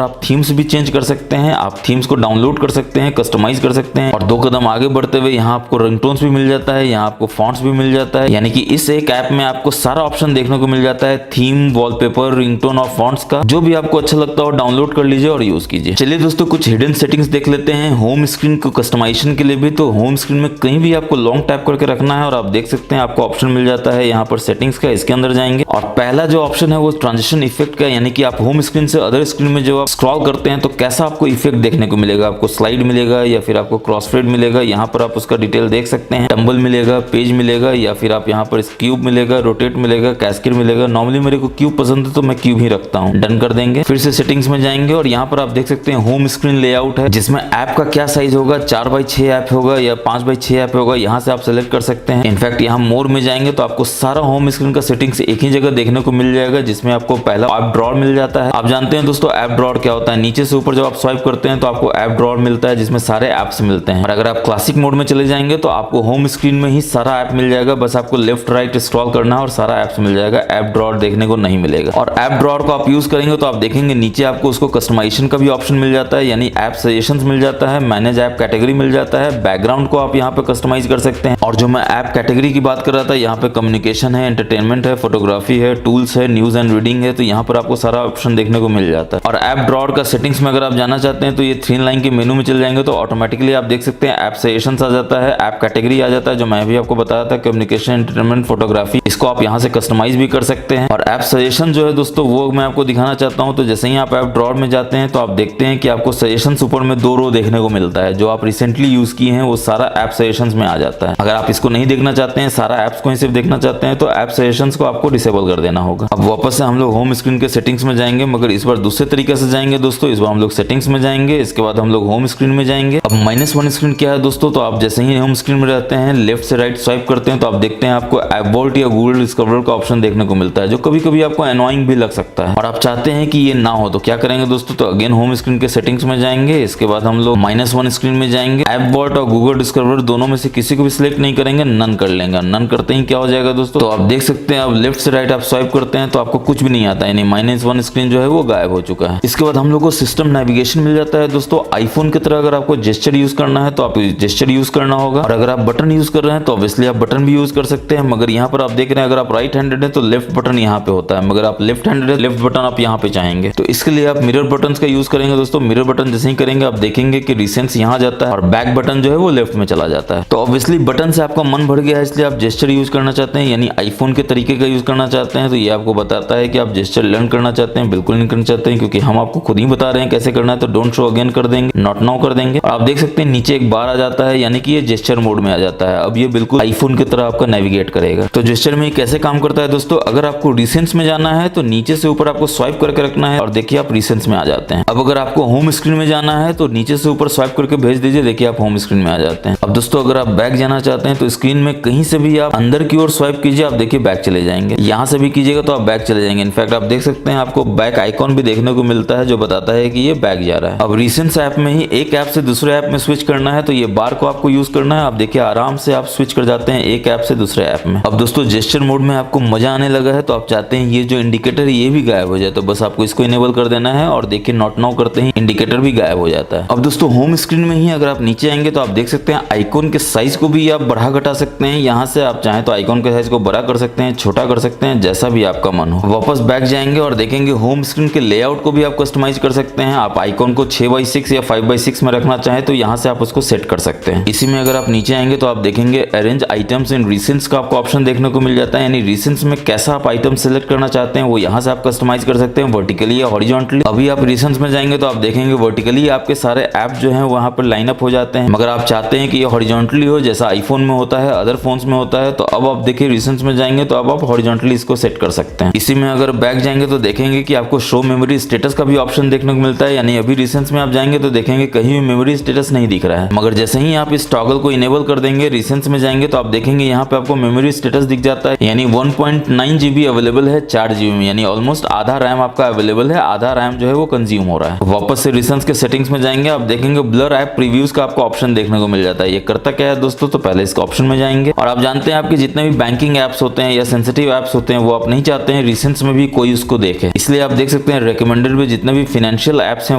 आप थीम्स भी चेंज कर सकते हैं, आप थीम्स को डाउनलोड कर सकते हैं, कस्टमाइज कर सकते हैं। और 2 कदम आगे बढ़ते हुए यहाँ आपको रिंगटोन्स भी मिल जाता है, यहाँ आपको फॉन्ट्स भी मिल जाता है, यानी कि इस एक ऐप में आपको सारा ऑप्शन देखने को मिल जाता है, थीम, वॉलपेपर, रिंगटोन और फॉन्ट्स का। जो भी आपको अच्छा लगता हो डाउनलोड कर लीजिए और यूज कीजिए। चलिए दोस्तों कुछ हिडन सेटिंग्स देख लेते हैं होम स्क्रीन को कस्टमाइजेशन के लिए भी। तो होम स्क्रीन में कहीं भी आपको लॉन्ग टैप करके रखना है और आप देख सकते हैं आपको ऑप्शन मिल जाता है यहाँ पर सेटिंग्स का, इसके अंदर जाएंगे और पहला जो ऑप्शन है वो ट्रांजिशन इफेक्ट का, यानी कि आप होम स्क्रीन से अदर स्क्रीन में जो आप स्क्रॉल करते हैं तो कैसा आपको इफेक्ट देखने को मिलेगा, आपको स्लाइड मिलेगा या फिर आपको क्रॉसफेड मिलेगा, यहाँ पर आप उसका डिटेल देख सकते हैं, टंबल मिलेगा, पेज मिलेगा या फिर आप यहाँ पर क्यूब मिलेगा, रोटेट मिलेगा, कैस्केड मिलेगा। नॉर्मली मेरे को क्यूब पसंद है तो मैं क्यूब ही रखता हूँ, डन कर देंगे। फिर से सेटिंग्स में जाएंगे और यहाँ पर आप देख सकते हैं होम स्क्रीन लेआउट है, जिसमें ऐप का क्या साइज होगा, 4x6 ऐप होगा या 5x6 ऐप होगा, यहाँ से आप सेलेक्ट कर सकते हैं। इनफैक्ट यहाँ मोर में जाएंगे तो आपको सारा होम स्क्रीन का सेटिंग्स एक ही जगह देखने को मिल जाएगा, जिसमें आपको पहला ऐप ड्रॉअर मिल जाता है। आप जानते हैं दोस्तों ऐप ड्रॉअर क्या होता है। नीचे से ऊपर जब आप स्वाइप करते हैं तो आपको ऐप ड्रॉअर मिलता है जिसमें सारे ऐप्स मिलते हैं। और अगर आप क्लासिक मोड में चले जाएंगे तो आपको होम स्क्रीन में ही सारा ऐप मिल जाएगा, बस आपको लेफ्ट राइट स्क्रॉल करना है और सारा ऐप्स मिल जाएगा, ऐप ड्रॉअर देखने को नहीं मिलेगा। और ऐप ड्रॉअर को आप यूज करेंगे तो आप देखेंगे नीचे आपको उसको कस्टमाइजेशन का भी ऑप्शन मिल जाता है, यानी ऐप सजेशंस मिल जाता है, मैनेज ऐप कैटेगरी मिल जाता है, बैकग्राउंड को आप यहाँ पे कस्टमाइज कर सकते हैं। और जो मैं ऐप कैटेगरी की बात कर रहा था, यहाँ पे कम्युनिकेशन है, एंटरटेनमेंट है, फोटोग्राफी है, टूल्स है, न्यूज एंड रीडिंग है, तो यहाँ पर आपको सारा ऑप्शन देखने को मिल जाता है। और ऐप ड्रॉअर का सेटिंग्स में अगर आप जाना चाहते हैं तो ये 3 लाइन के मेनू में चल जाएंगे तो ऑटोमेटिकली आप देख सकते हैं ऐप सजेशंस आ जाता है, ऐप कैटेगरी आ जाता है, जो मैं भी आपको बताया था, कम्युनिकेशन, एंटरटेनमेंट, फोटोग्राफी, इसको आप यहाँ से कस्टमाइज भी कर सकते हैं। और ऐप सजेशन जो है दोस्तों वो मैं आपको दिखाना चाहता हूँ। तो जैसे ही आप ऐप ड्रॉअर में जाते हैं तो आप देखते हैं कि आपको सजेशंस ऊपर में 2 रो देखने को मिलता है, जो आप रिसेंटली यूज किए हैं वो सारा ऐप सजेशंस में आ जाता है। अगर आप इसको नहीं देखना चाहते हैं, सारा ऐप्स को ही सिर्फ देखना चाहते हैं, तो ऐप सजेशंस को आपको डिसेबल कर देना होगा। अब वापस से हम लोग होम स्क्रीन के सेटिंग्स में जाएंगे, मगर इस बार दूसरे तरीके से जाएंगे दोस्तों। इस बार हम लोग सेटिंग्स में जाएंगे, इसके बाद हम लोग होम स्क्रीन में जाएंगे। अब -1 स्क्रीन क्या है दोस्तों, तो आप जैसे ही होम स्क्रीन में रहते हैं, लेफ्ट से राइट स्वाइप करते हैं तो आप देखते हैं आपको ऐप वॉल्ट या गूगल डिस्कवर का ऑप्शन देखने को मिलता है, जो कभी कभी आपको एनोइंग भी लग सकता है और आप चाहते हैं कि ये ना हो। तो क्या करेंगे दोस्तों, तो अगेन होम स्क्रीन के सेटिंग्स में जाएंगे, इसके बाद हम लोग -1 स्क्रीन में जाएंगे, ऐप वॉल्ट और गूगल डिस्कवर दोनों में से किसी को भी सिलेक्ट नहीं करेंगे, नन कर लेंगे। नन करते ही क्या हो जाएगा दोस्तों, तो आप देख सकते हैं आप लेफ्ट से राइट आप स्वाइप करते हैं तो आपको कुछ भी नहीं आता, यानी -1 स्क्रीन जो है वो गायब हो चुका है। इसके बाद हम लोग को सिस्टम नेविगेशन मिल जाता है दोस्तों। आईफोन की तरह अगर आपको जेस्चर यूज करना है तो आप जेस्चर यूज करना होगा, और अगर आप बटन यूज कर रहे हैं तो ऑब्वियसली आप बटन भी यूज कर सकते हैं। मगर यहाँ पर आप देख रहे हैं अगर आप राइट हैंडेड है तो लेफ्ट बटन यहाँ पे होता है, मगर आप लेफ्ट हैंडेड है लेफ्ट बटन आप यहाँ पे चाहेंगे तो इसके लिए आप मिरर बटन का यूज करेंगे दोस्तों। मिरर बटन जैसे ही करेंगे आप देखेंगे कि रिसेंस यहाँ जाता है और बैक बटन जो है वो लेफ्ट में चला जाता है। तो ऑब्वियसली बटन से आपका मन भर गया है, इसलिए आप जेस्चर यूज करना चाहते हैं, यानी आईफोन के तरीके का यूज करना चाहते हैं। तो ये आपको बताता है कि आप जेस्चर लर्न करना चाहते हैं, बिल्कुल नहीं करना चाहते हैं, क्योंकि हम आपको खुद ही बता रहे हैं कैसे करना है। तो डोंट शो अगेन कर देंगे, नॉट नाउ कर देंगे। और आप देख सकते हैं नीचे एक बार आ जाता है, यानी कि ये जेस्चर मोड में आ जाता है। अब ये बिल्कुल आईफोन की तरह आपका नेविगेट करेगा। तो जेस्चर में कैसे काम करता है दोस्तों, अगर आपको रिसेंट्स में जाना है तो नीचे से ऊपर आपको स्वाइप करके रखना है और देखिए आप रिसेंट्स में आ जाते हैं। अब अगर आपको होम स्क्रीन में जाना है तो नीचे से ऊपर स्वाइप करके भेज दीजिए, देखिए आप होम स्क्रीन में आ जाते हैं। अब दोस्तों अगर आप बैक जाना चाहते हैं तो स्क्रीन में कहीं से भी आप अंदर की ओर स्वाइप कीजिए, आप देखिए बैक चले जाएंगे। यहाँ से भी कीजिएगा तो आप बैक चले जाएंगे। इनफैक्ट आप देख सकते हैं आपको बैक आइकॉन भी देखने को मिलता है जो बताता है कि ये बैक जा रहा है। अब रिसेंट्स ऐप में ही एक ऐप से दूसरे ऐप में स्विच करना है तो ये बार को आपको यूज करना है। आप देखिए आराम से आप स्विच कर जाते हैं एक ऐप से दूसरे ऐप में। अब दोस्तों जेस्चर मोड में आपको मजा आने लगा है तो आप चाहते हैं ये जो इंडिकेटर है ये भी गायब हो जाए, तो बस आपको इसको इनेबल कर देना है और देखिए नॉट नाउ करते ही इंडिकेटर भी गायब हो जाता है। अब दोस्तों होम स्क्रीन में ही अगर आप नीचे आएंगे तो आप देख सकते हैं आइकॉन के साइज को भी आप बढ़ा घटा सकते हैं। यहाँ से आप चाहें तो आइकॉन के साइज को बड़ा कर सकते हैं, छोटा कर सकते हैं, जैसा भी आपका मन हो। वापस बैक जाएंगे और देखेंगे होम स्क्रीन के लेआउट को भी आप कस्टमाइज कर सकते हैं। आप आइकॉन को 6x6 या 5x6 में रखना चाहें तो यहाँ से आप उसको सेट कर सकते हैं। इसी में अगर आप नीचे आएंगे तो आप देखेंगे अरेंज आइटम्स इन रिसेंट्स का आपको ऑप्शन देखने को मिल जाता है, यानी रिसेंट्स में कैसा आप आइटम सेलेक्ट करना चाहते हैं वो यहाँ से आप कस्टमाइज कर सकते हैं, वर्टिकली या हॉरिजॉन्टली। अभी आप रिसेंट्स में जाएंगे तो आप देखेंगे वर्टिकली आपके सारे ऐप जो हैं वहां पर लाइन अप हो जाते हैं, मगर आप चाहते हैं कि ये हॉरिजॉन्टली हो जैसा आईफोन में होता है, अदर फोन्स में होता है। तो अब आप देखिए रिसेंट्स में जाएंगे तो अब आप हॉरिजॉन्टली इसको सेट कर सकते हैं। इसी में अगर बैक जाएंगे तो देखेंगे कि आपको शो मेमोरी स्टेटस का भी ऑप्शन देखने को मिलता है, यानी अभी रिसेंट्स में आप जाएंगे तो देखेंगे कहीं भी मेमोरी स्टेटस नहीं दिख रहा है, मगर जैसे ही आप इस टॉगल को इनेबल कर देंगे रिसेंट्स में जाएंगे तो आप देखेंगे यहाँ पे आपको मेमोरी स्टेटस दिख जाता है, यानी 1.9 GB अवेलेबल है 4 GB में, यानी ऑलमोस्ट आधा रैम आपका अवेलेबल है, आधा रैम जो है वो कंज्यूम हो रहा है। वापस से रिसेंट्स के सेटिंग्स में जाएंगे, आप देखेंगे ब्लर ऐप प्रीव्यूज का आपको ऑप्शन देखने को मिल जाता है। ये करता क्या है दोस्तों, तो पहले इसका ऑप्शन में जाएंगे और आप जानते हैं आपके जितने भी बैंकिंग एप्स होते हैं या सेंसिटिव एप्स होते हैं वो आप नहीं चाहते हैं रिसेंट्स में भी कोई उसको देखे, इसलिए आप देख सकते हैं रिकमेंडेड में जितने भी फाइनेंशियल एप्स हैं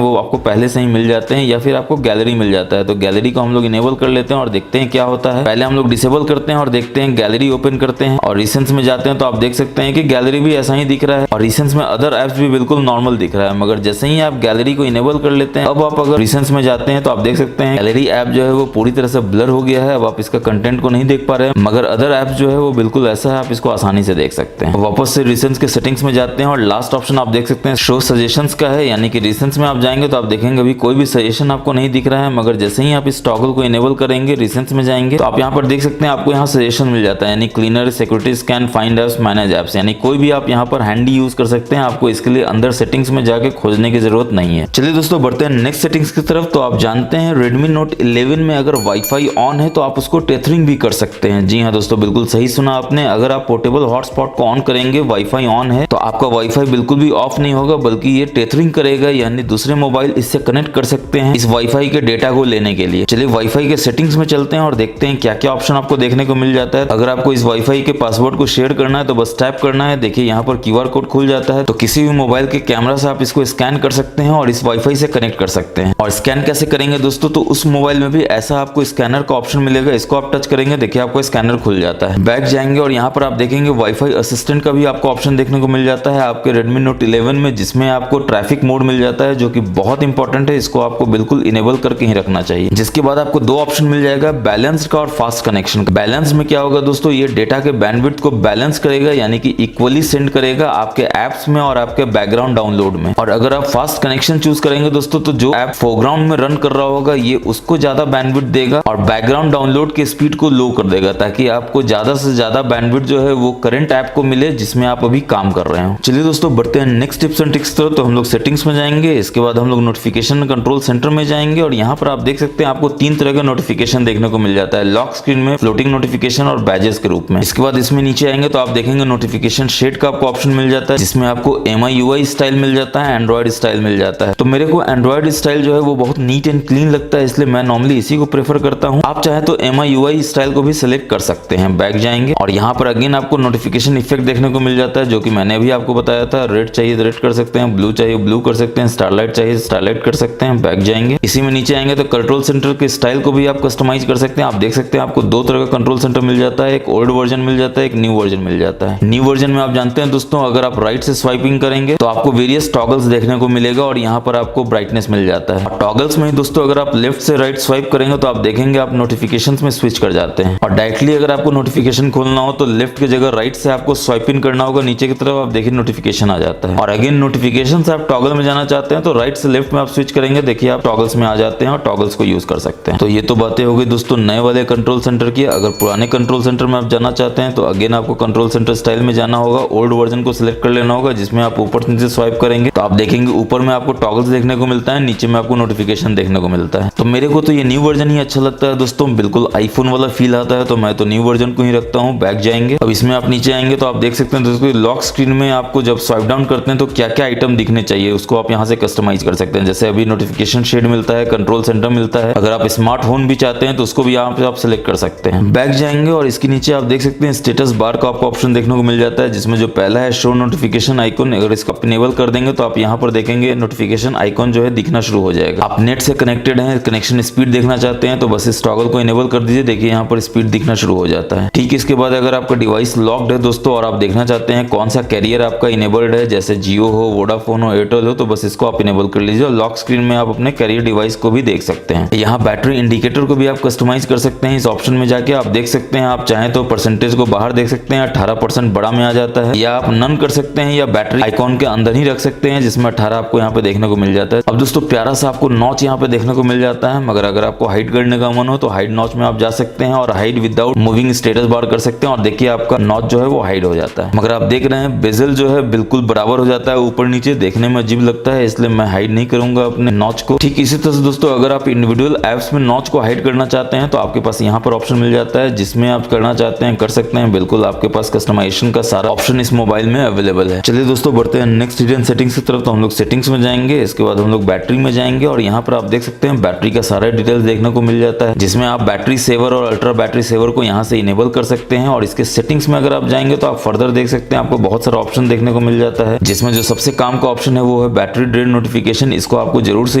वो आपको पहले से ही मिल जाते हैं या फिर आपको गैलरी मिल जाता है। तो गैलरी को हम लोग इनेबल कर लेते हैं और देखते हैं क्या होता है। पहले हम लोग डिसेबल करते हैं और देखते हैं, गैलरी ओपन करते हैं और रिसेंट्स में जाते हैं तो आप देख सकते हैं कि गैलरी भी ऐसा ही दिख रहा है और रिसेंट्स में अदर एप्स भी बिल्कुल नॉर्मल दिख रहा है। मगर जैसे ही आप गैलरी को इनेबल कर लेते हैं, अब आप अगर रिसेंट्स में जाते हैं तो आप देख सकते हैं गैलरी ऐप जो है वो पूरी तरह से ब्लर हो गया है। अब आप इसका कंटेंट को नहीं देख पा रहे हैं, मगर अदर ऐप जो है वो बिल्कुल ऐसा है, आप इसको आसानी से देख सकते हैं। वापस से रिसेंट्स के सेटिंग्स में जाते हैं और लास्ट ऑप्शन आप देख सकते हैं शो सजेशंस का है, यानी कि रिसेंट्स में आप जाएंगे तो आप देखेंगे अभी कोई भी सजेशन आपको नहीं दिख रहा है, मगर जैसे ही आप इस टॉगल को इनेबल करेंगे रिसेंट्स में जाएंगे तो आप यहाँ पर देख सकते हैं आपको यहाँ सजेशन मिल जाता है, यानी cleaner, security scan, find apps, manage apps, यानी कोई भी आप यहाँ पर हैंडी यूज कर सकते हैं। आपको इसके लिए अंदर सेटिंग्स में जाके खोजने की जरूरत नहीं है। चलिए दोस्तों बढ़ते हैं नेक्स्ट सेटिंग्स की तरफ। तो आप जानते हैं Redmi Note 11 में अगर वाईफाई ऑन है तो आप उसको टेथरिंग भी कर सकते हैं। जी हाँ दोस्तों, बिल्कुल सही सुना आपने। अगर आप पोर्टेबल हॉटस्पॉट को ऑन करेंगे, वाईफाई ऑन है, तो आपका वाईफाई बिल्कुल भी ऑफ नहीं होगा, बल्कि ये टेथरिंग करेगा, यानी दूसरे मोबाइल इससे कनेक्ट कर सकते हैं इस वाईफाई के डेटा को लेने के लिए। चलिए वाईफाई के सेटिंग्स में चलते हैं और देखते हैं क्या क्या ऑप्शन आपको देखने को मिल जाता है। अगर आपको इस वाईफाई के पासवर्ड को शेयर करना है तो बस टैप करना है। देखिए यहाँ पर क्यूआर कोड खुल जाता है, तो किसी भी मोबाइल के कैमरा से आप इसको स्कैन कर सकते हैं और इस वाईफाई से कनेक्ट कर सकते हैं। और स्कैन कैसे करेंगे दोस्तों, तो उस मोबाइल में भी ऐसा आपको स्कैनर का ऑप्शन मिलेगा, इसको आप टच करेंगे, देखिए आपको स्कैनर खुल जाता है। बैक जाएंगे और यहाँ पर आप देखेंगे वाईफाई असिस्टेंट का भी आपको ऑप्शन देखने को मिल जाता है आपके Redmi Note 11 में, जिसमें आपको ट्रैफिक मोड मिल जाता है, जो कि बहुत इंपॉर्टेंट है। इसको आपको बिल्कुल इनेबल करके ही रखना चाहिए। जिसके बाद आपको दो ऑप्शन मिल जाएगा, बैलेंस का और फास्ट कनेक्शन का। बैलेंस में क्या होगा दोस्तों, ये डेटा के बैंडविड्थ को बैलेंस करेगा, यानी कि इक्वली सेंड करेगा आपके एप्स में और आपके बैकग्राउंड डाउनलोड में। और अगर आप फास्ट कनेक्शन चूज करेंगे दोस्तों, तो जो ऐप फोरग्राउंड में रन कर रहा होगा ये उसको ज्यादा बैंडविड्थ देगा और बैकग्राउंड डाउनलोड की स्पीड को लो कर देगा, ताकि आपको ज्यादा से ज्यादा बैंडविड्थ जो है वो करंट ऐप को मिले जिसमें आप अभी काम कर रहे हो। चलिए दोस्तों बढ़ते हैं नेक्स्ट टिप्स एंड ट्रिक्स तो हम लोग सेटिंग्स में जाएंगे, इसके बाद हम लोग नोटिफिकेशन कंट्रोल सेंटर में जाएंगे और यहाँ पर आप देख सकते हैं आपको तीन तरह का नोटिफिकेशन देखने को मिल जाता है, लॉक स्क्रीन में, फ्लोटिंग नोटिफिकेशन और बैजेस के रूप में। इसके बाद इसमें नीचे आएंगे तो आप देखेंगे नोटिफिकेशन शेड का आपको ऑप्शन मिल जाता है, जिसमें आपको MIUI स्टाइल मिल जाता है, एंड्रॉइड स्टाइल मिल जाता है। तो मेरे को एंड्रॉइड स्टाइल जो है वो बहुत नीट एंड क्लीन लगता है, इसलिए मैं नॉर्मली इसी को प्रेफर करता हूँ। आप चाहे तो MIUI स्टाइल को भी सिलेक्ट कर सकते हैं। बैक जाएंगे और यहाँ पर अगेन आपको नोटिफिकेशन इफेक्ट देखने को मिल जाता है, जो कि मैंने अभी आपको बताया था। रेड चाहिए तो रेड कर सकते हैं, ब्लू चाहिए ब्लू कर सकते हैं, स्टारलाइट चाहिए स्टारलाइट कर सकते हैं। बैक जाएंगे, इसी में नीचे आएंगे तो कंट्रोल सेंटर के स्टाइल को भी आप कस्टमाइज कर सकते हैं। आप देख सकते हैं आपको दो तरह का कंट्रोल सेंटर मिल जाता है, एक ओल्ड वर्जन मिल जाता है, एक न्यू वर्जन मिल जाता है। न्यू वर्जन में आप जानते हैं दोस्तों, अगर आप राइट से स्वाइपिंग करेंगे तो आपको वेरियस टॉगल्स देखने को मिलेगा और यहाँ पर आपको ब्राइटनेस मिल जाता है। टॉगल्स में दोस्तों अगर आप लेफ्ट से राइट स्वाइप करेंगे तो आप देखेंगे आप नोटिफिकेशंस में स्विच कर जाते हैं। और डायरेक्टली अगर आपको नोटिफिकेशन खोलना हो तो लेफ्ट की जगह राइट से आपको स्वाइप इन करना होगा नीचे की तरफ, आप देखिए नोटिफिकेशन आ जाता है। और अगेन नोटिफिकेशन से आप टॉगल में जाना चाहते हैं तो राइट से लेफ्ट में आप स्विच करेंगे, देखिए आप टॉगल्स में आ जाते हैं और टॉगल्स को यूज कर सकते हैं। तो ये तो बातें हो गई दोस्तों नए वाले कंट्रोल सेंटर की। अगर पुराने कंट्रोल सेंटर में आप जाना चाहते हैं तो अगेन आपको कंट्रोल सेंटर स्टाइल में जाना होगा, ओल्ड वर्जन को सिलेक्ट कर लेना होगा, जिसमें आप ऊपर से नीचे स्वाइप करेंगे तो आप देखेंगे ऊपर में आपको टॉगल्स देखने को मिलता है, नीचे में आपको नोटिफिकेशन देखने को मिलता है। तो मेरे को तो ये न्यू वर्जन ही अच्छा लगता है दोस्तों, बिल्कुल आईफोन वाला फील आता है, तो मैं तो न्यू वर्जन को ही रखता हूँ। बैक जाएंगे, अब इसमें आप नीचे आएंगे तो आप देख सकते हैं दोस्तों लॉक स्क्रीन में आपको जब स्वाइप डाउन करते हैं तो क्या क्या आइटम दिखने चाहिए उसको आप यहाँ से कस्टमाइज कर सकते हैं। जैसे अभी नोटिफिकेशन शेड मिलता है, कंट्रोल सेंटर मिलता है, अगर आप स्मार्टफोन भी चाहते हैं तो उसको भी यहाँ पे आप सिलेक्ट कर सकते हैं। बैक जाएंगे और इसके नीचे आप देख सकते हैं स्टेटस बार का आपको ऑप्शन देखने को मिल जाता है, जिसमें जो पहला है शो नोटिफिकेशन आइकन, अगर इसको इनेबल कर देंगे तो आप यहाँ पर देखेंगे नोटिफिकेशन आइकन जो है दिखना शुरू हो जाएगा। आप नेट से कनेक्टेड हैं, कनेक्शन स्पीड देखना चाहते हैं तो बस इस टॉगल को इनेबल कर दीजिए, देखिए यहाँ पर स्पीड दिखना शुरू हो जाता है। ठीक, इसके बाद अगर आपका डिवाइस लॉक्ड है दोस्तों और आप देखना चाहते हैं कौन सा कैरियर आपका इनेबल्ड है, जैसे जियो हो, वोडाफोन हो, एयरटेल हो, तो बस इसको आप इनेबल कर लीजिए। लॉक स्क्रीन में आप अपने कैरियर डिवाइस को भी देख सकते हैं। यहाँ बैटरी इंडिकेटर को भी आप कस्टमाइज कर सकते हैं। इस ऑप्शन में जाके आप देख सकते हैं, आप चाहें तो परसेंटेज को बाहर देख सकते हैं, 18% बड़ा में आ जाता है, या आप नन कर सकते हैं, या बैटरी आइकॉन के अंदर ही रख सकते हैं जिसमें 18 आपको यहाँ पे देखने को मिल जाता है। अब दोस्तों प्यारा सा आपको नॉच यहाँ पे देखने को मिल जाता है, मगर अगर आपको हाइड करने का मन हो तो हाइड नॉच में आप जा सकते हैं और hide without moving status bar कर सकते हैं और देखिए आपका नॉच जो है वो हाइड हो जाता है। मगर आप देख रहे हैं बेजल जो है बिल्कुल बराबर हो जाता है ऊपर नीचे, देखने में अजीब लगता है, इसलिए मैं हाइड नहीं करूंगा अपने नॉच को। ठीक इसी तरह से दोस्तों अगर आप इंडिविजुअल एप्स में नॉच को हाइड करना चाहते हैं तो आपके पास यहाँ पर ऑप्शन मिल जाता है, जिसमें आप करना चाहते हैं कर सकते हैं। बिल्कुल आपके पास कस्टमाइजेशन का सारा ऑप्शन इस मोबाइल में अवेलेबल है। चलिए दोस्तों बढ़ते हैं नेक्स्ट हिडन सेटिंग्स की तरफ। तो हम लोग सेटिंग्स में जाएंगे, इसके बाद हम लोग बैटरी में जाएंगे और यहाँ पर आप देख सकते हैं बैटरी का सारा डिटेल्स देखने को मिल जाता है, जिसमें आप बैटरी सेवर और अल्ट्रा बैटरी सेवर को यहाँ से इनेबल कर सकते हैं। और इसके सेटिंग्स में अगर आप जाएंगे तो आप फर्दर देख सकते हैं आपको बहुत सारा ऑप्शन देखने को मिल जाता है, जिसमें जो सबसे काम का ऑप्शन है वो है बैटरी ड्रेन नोटिफिकेशन। इसको आपको जरूर से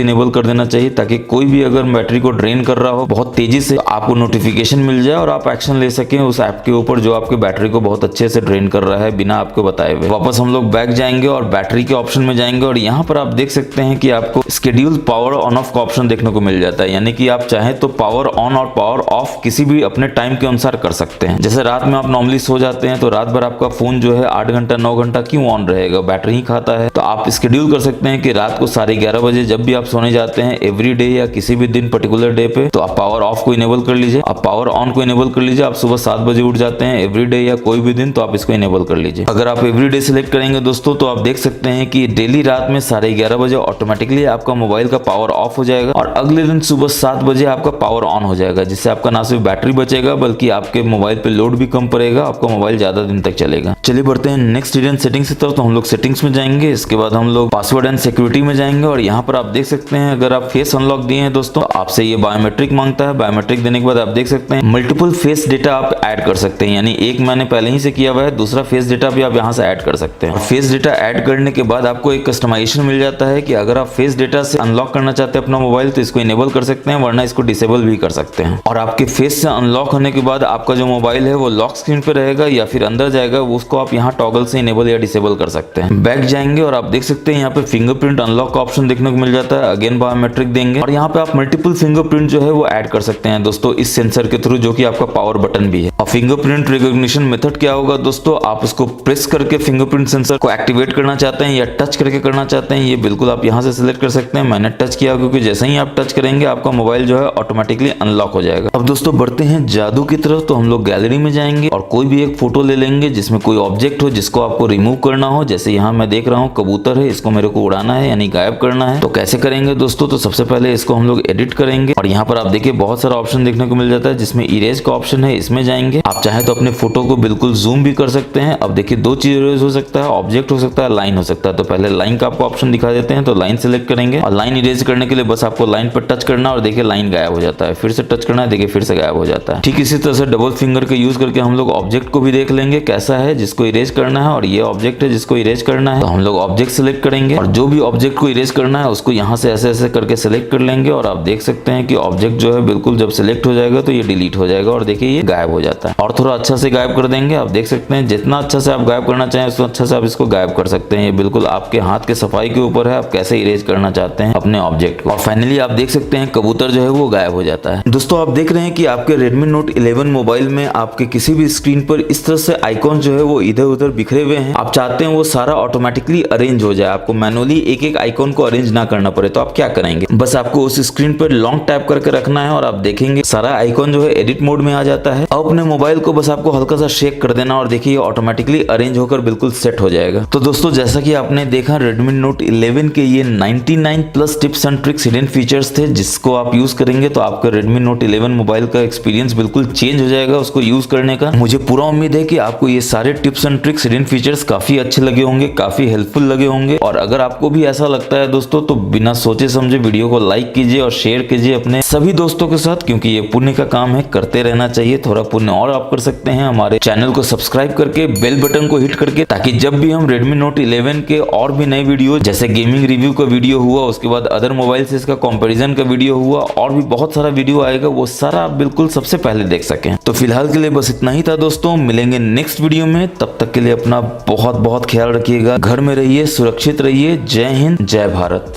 इनेबल कर देना चाहिए, ताकि कोई भी अगर बैटरी को ड्रेन कर रहा हो बहुत तेजी से आपको नोटिफिकेशन मिल जाए और आप एक्शन ले सकें उस ऐप के ऊपर जो आपके बैटरी को बहुत अच्छे से ड्रेन कर रहा है बिना आपको बताए हुए। वापस हम लोग बैक जाएंगे और बैटरी के ऑप्शन में जाएंगे और यहाँ पर आप देख सकते हैं कि आपको शेड्यूल पावर ऑन ऑफ का ऑप्शन देखने को मिल जाता है, यानी कि आप चाहें तो पावर ऑन और पावर ऑफ किसी भी अपने टाइम के अनुसार कर सकते हैं। जैसे रात में आप नॉर्मली सो जाते हैं तो रात भर आपका फोन जो है 8 घंटा 9 घंटा क्यों ऑन रहेगा, बैटरी ही खाता है। तो आप शेड्यूल कर सकते हैं कि रात को 11:30 बजे जब भी आप सोने जाते हैं एवरी डे या किसी भी दिन पर्टिकुलर डे पे, तो आप पावर ऑफ को इनेबल कर लीजिए, आप पावर ऑन को इनेबल कर लीजिए। आप सुबह 7 बजे उठ जाते हैं एवरी डे या कोई भी दिन, तो आप इसको इनेबल कर लीजिए। अगर आप एवरी डे सिलेक्ट करेंगे दोस्तों तो आप देख सकते हैं कि डेली रात में 11:30 बजे ऑटोमेटिकली आपका मोबाइल का पावर ऑफ हो जाएगा और अगले दिन सुबह 7 बजे आपका पावर ऑन हो जाएगा, जिससे आपका ना सिर्फ बैटरी बचेगा बल्कि आपके मोबाइल पे लोड भी कम पड़ेगा, आपका मोबाइल ज्यादा दिन तक चलेगा। चलिए बढ़ते हैं नेक्स्ट हिडन सेटिंग्स की तरह तो हम लोग सेटिंग्स में जाएंगे, इसके बाद हम लोग पासवर्ड एंड सिक्योरिटी में जाएंगे और यहाँ पर आप देख सकते हैं अगर आप फेस अनलॉक दिए हैं दोस्तों आपसे ये बायोमेट्रिक मांगता है। बायोमेट्रिक देने के बाद आप देख सकते हैं मल्टीपल फेस डेटा आप ऐड कर सकते हैं, यानी एक मैंने पहले ही से किया हुआ है, दूसरा फेस डेटा भी आप यहाँ से ऐड कर सकते हैं। और फेस डेटा ऐड करने के बाद आपको एक कस्टमाइजेशन मिल जाता है कि अगर आप फेस डेटा से अनलॉक करना चाहते हैं अपना मोबाइल तो इसको इनेबल कर सकते हैं, वरना इसको डिसेबल भी कर सकते हैं। और आपके फेस से अनलॉक होने के बाद आपका जो मोबाइल है वो लॉक स्क्रीन पे रहेगा या फिर अंदर जाएगा, उसको आप यहाँ टॉगल से इनेबल या डिसेबल कर सकते हैं। बैक जाएंगे और आप देख सकते हैं यहाँ पे फिंगरप्रिंट अनलॉक का ऑप्शन देखने को मिल जाता है। अगेन बायोमेट्रिक देंगे और यहाँ पे आप मल्टीपल फिंगरप्रिंट जो है वो ऐड कर सकते हैं दोस्तों इस सेंसर के थ्रू, जो कि आपका पावर बटन भी है। और फिंगरप्रिंट रिकॉग्निशन मेथड क्या होगा दोस्तों, आप उसको प्रेस करके फिंगरप्रिंट सेंसर को एक्टिवेट करना चाहते हैं या टच करके करना चाहते हैं, ये बिल्कुल आप यहाँ से सिलेक्ट कर सकते हैं। मैंने टच किया क्योंकि जैसे ही आप टच करेंगे आपका मोबाइल जो है ऑटोमेटिकली अनलॉक हो जाएगा। अब दोस्तों बढ़ते हैं जादू की तरफ, तो हम लोग गैलरी में जाएंगे और कोई भी एक फोटो ले लेंगे जिसमें कोई ऑब्जेक्ट हो जिसको आपको रिमूव करना हो। जैसे यहाँ मैं देख रहा हूँ कबूतर है, इसको मेरे को उड़ाना है यानी गायब करना है। तो कैसे करेंगे दोस्तों, तो सबसे पहले इसको हम लोग एडिट करेंगे और यहाँ पर आप देखिए बहुत सारा ऑप्शन देखने को मिल जाता है जिसमें इरेज का ऑप्शन है, इसमें जाएंगे। आप चाहे तो अपने फोटो को बिल्कुल जूम भी कर सकते हैं। अब देखिए दो चीज इरेज हो सकता है, ऑब्जेक्ट हो सकता है, लाइन हो सकता है। तो पहले लाइन का आपको ऑप्शन दिखा देते हैं, तो लाइन सेलेक्ट करेंगे और लाइन इरेज करने के लिए बस आपको लाइन पर टच करना और देखिए लाइन गायब हो जाता है। फिर से टच करना है, देखिए फिर से गायब हो जाता है। ठीक इसी तरह से डबल फिंगर का यूज करके हम लोग ऑब्जेक्ट को भी देख लेंगे कैसा है जिसको इरेज करना है, और ये ऑब्जेक्ट है जिसको इरेज करना है। तो हम लोग ऑब्जेक्ट सेलेक्ट करेंगे और जो भी ऑब्जेक्ट को इरेज करना है उसको यहाँ से ऐसे ऐसे करके सेलेक्ट कर लेंगे और आप देख सकते हैं कि ऑब्जेक्ट जो है बिल्कुल जब सेलेक्ट हो जाएगा तो ये डिलीट हो जाएगा और देखिए ये गायब हो जाता है। और थोड़ा अच्छा से गायब कर देंगे। आप देख सकते हैं जितना अच्छा से आप गायब करना चाहें उतना अच्छा से आप इसको गायब कर सकते हैं। ये बिल्कुल आपके हाथ के सफाई के ऊपर है, आप कैसे इरेज करना चाहते हैं अपने ऑब्जेक्ट को। और फाइनली आप देख सकते हैं कबूतर जो है वो गायब हो जाता है। दोस्तों आप देख रहे हैं कि आपके Redmi Note 11 मोबाइल में आपके किसी भी स्क्रीन पर इस तरह से आइकॉन जो है वो इधर उधर बिखरे हुए हैं। आप चाहते हैं वो सारा ऑटोमेटिकली अरेंज हो जाए, आपको मैनुअली एक एक आइकॉन को अरेंज ना करना पड़े। तो आप क्या करेंगे, बस आपको उस स्क्रीन पर लॉन्ग टैप करके रखना है और आप देखेंगे सारा आइकॉन जो है एडिट मोड में आ जाता है। अब अपने मोबाइल को बस आपको हल्का सा शेक कर देना और देखिए ऑटोमेटिकली अरेंज होकर बिल्कुल सेट हो जाएगा। तो दोस्तों जैसा कि आपने देखा Redmi Note 11 के ये 99 plus tips and tricks hidden features थे जिसको आप यूज करेंगे तो आपका Redmi Note 11 मोबाइल का एक्सपीरियंस बिल्कुल चेंज हो जाएगा उसको यूज करने का। मुझे पूरा उम्मीद है कि आपको ये सारे tips and tricks hidden features काफी अच्छे लगे होंगे, काफी हेल्पफुल लगे होंगे। और अगर आपको भी ऐसा लगता है दोस्तों तो बिना सोचे समझे वीडियो को लाइक कीजिए और शेयर कीजिए अपने सभी दोस्तों के साथ, क्योंकि ये पुण्य का काम है, करते रहना चाहिए। थोड़ा पुण्य और आप कर सकते हैं हमारे चैनल को सब्सक्राइब करके बेल बटन को हिट करके, ताकि जब भी हम Redmi Note 11 के और भी नए वीडियो जैसे गेमिंग रिव्यू का वीडियो हुआ, उसके बाद अदर मोबाइल से इसका कंपैरिजन का वीडियो हुआ और भी बहुत सारा वीडियो आएगा, वो सारा आप बिल्कुल सबसे पहले देख सकें। तो फिलहाल के लिए बस इतना ही था दोस्तों, मिलेंगे नेक्स्ट वीडियो में। तब तक के लिए अपना बहुत बहुत ख्याल रखिएगा, घर में रहिए, सुरक्षित रहिए। जय हिंद, जय भारत।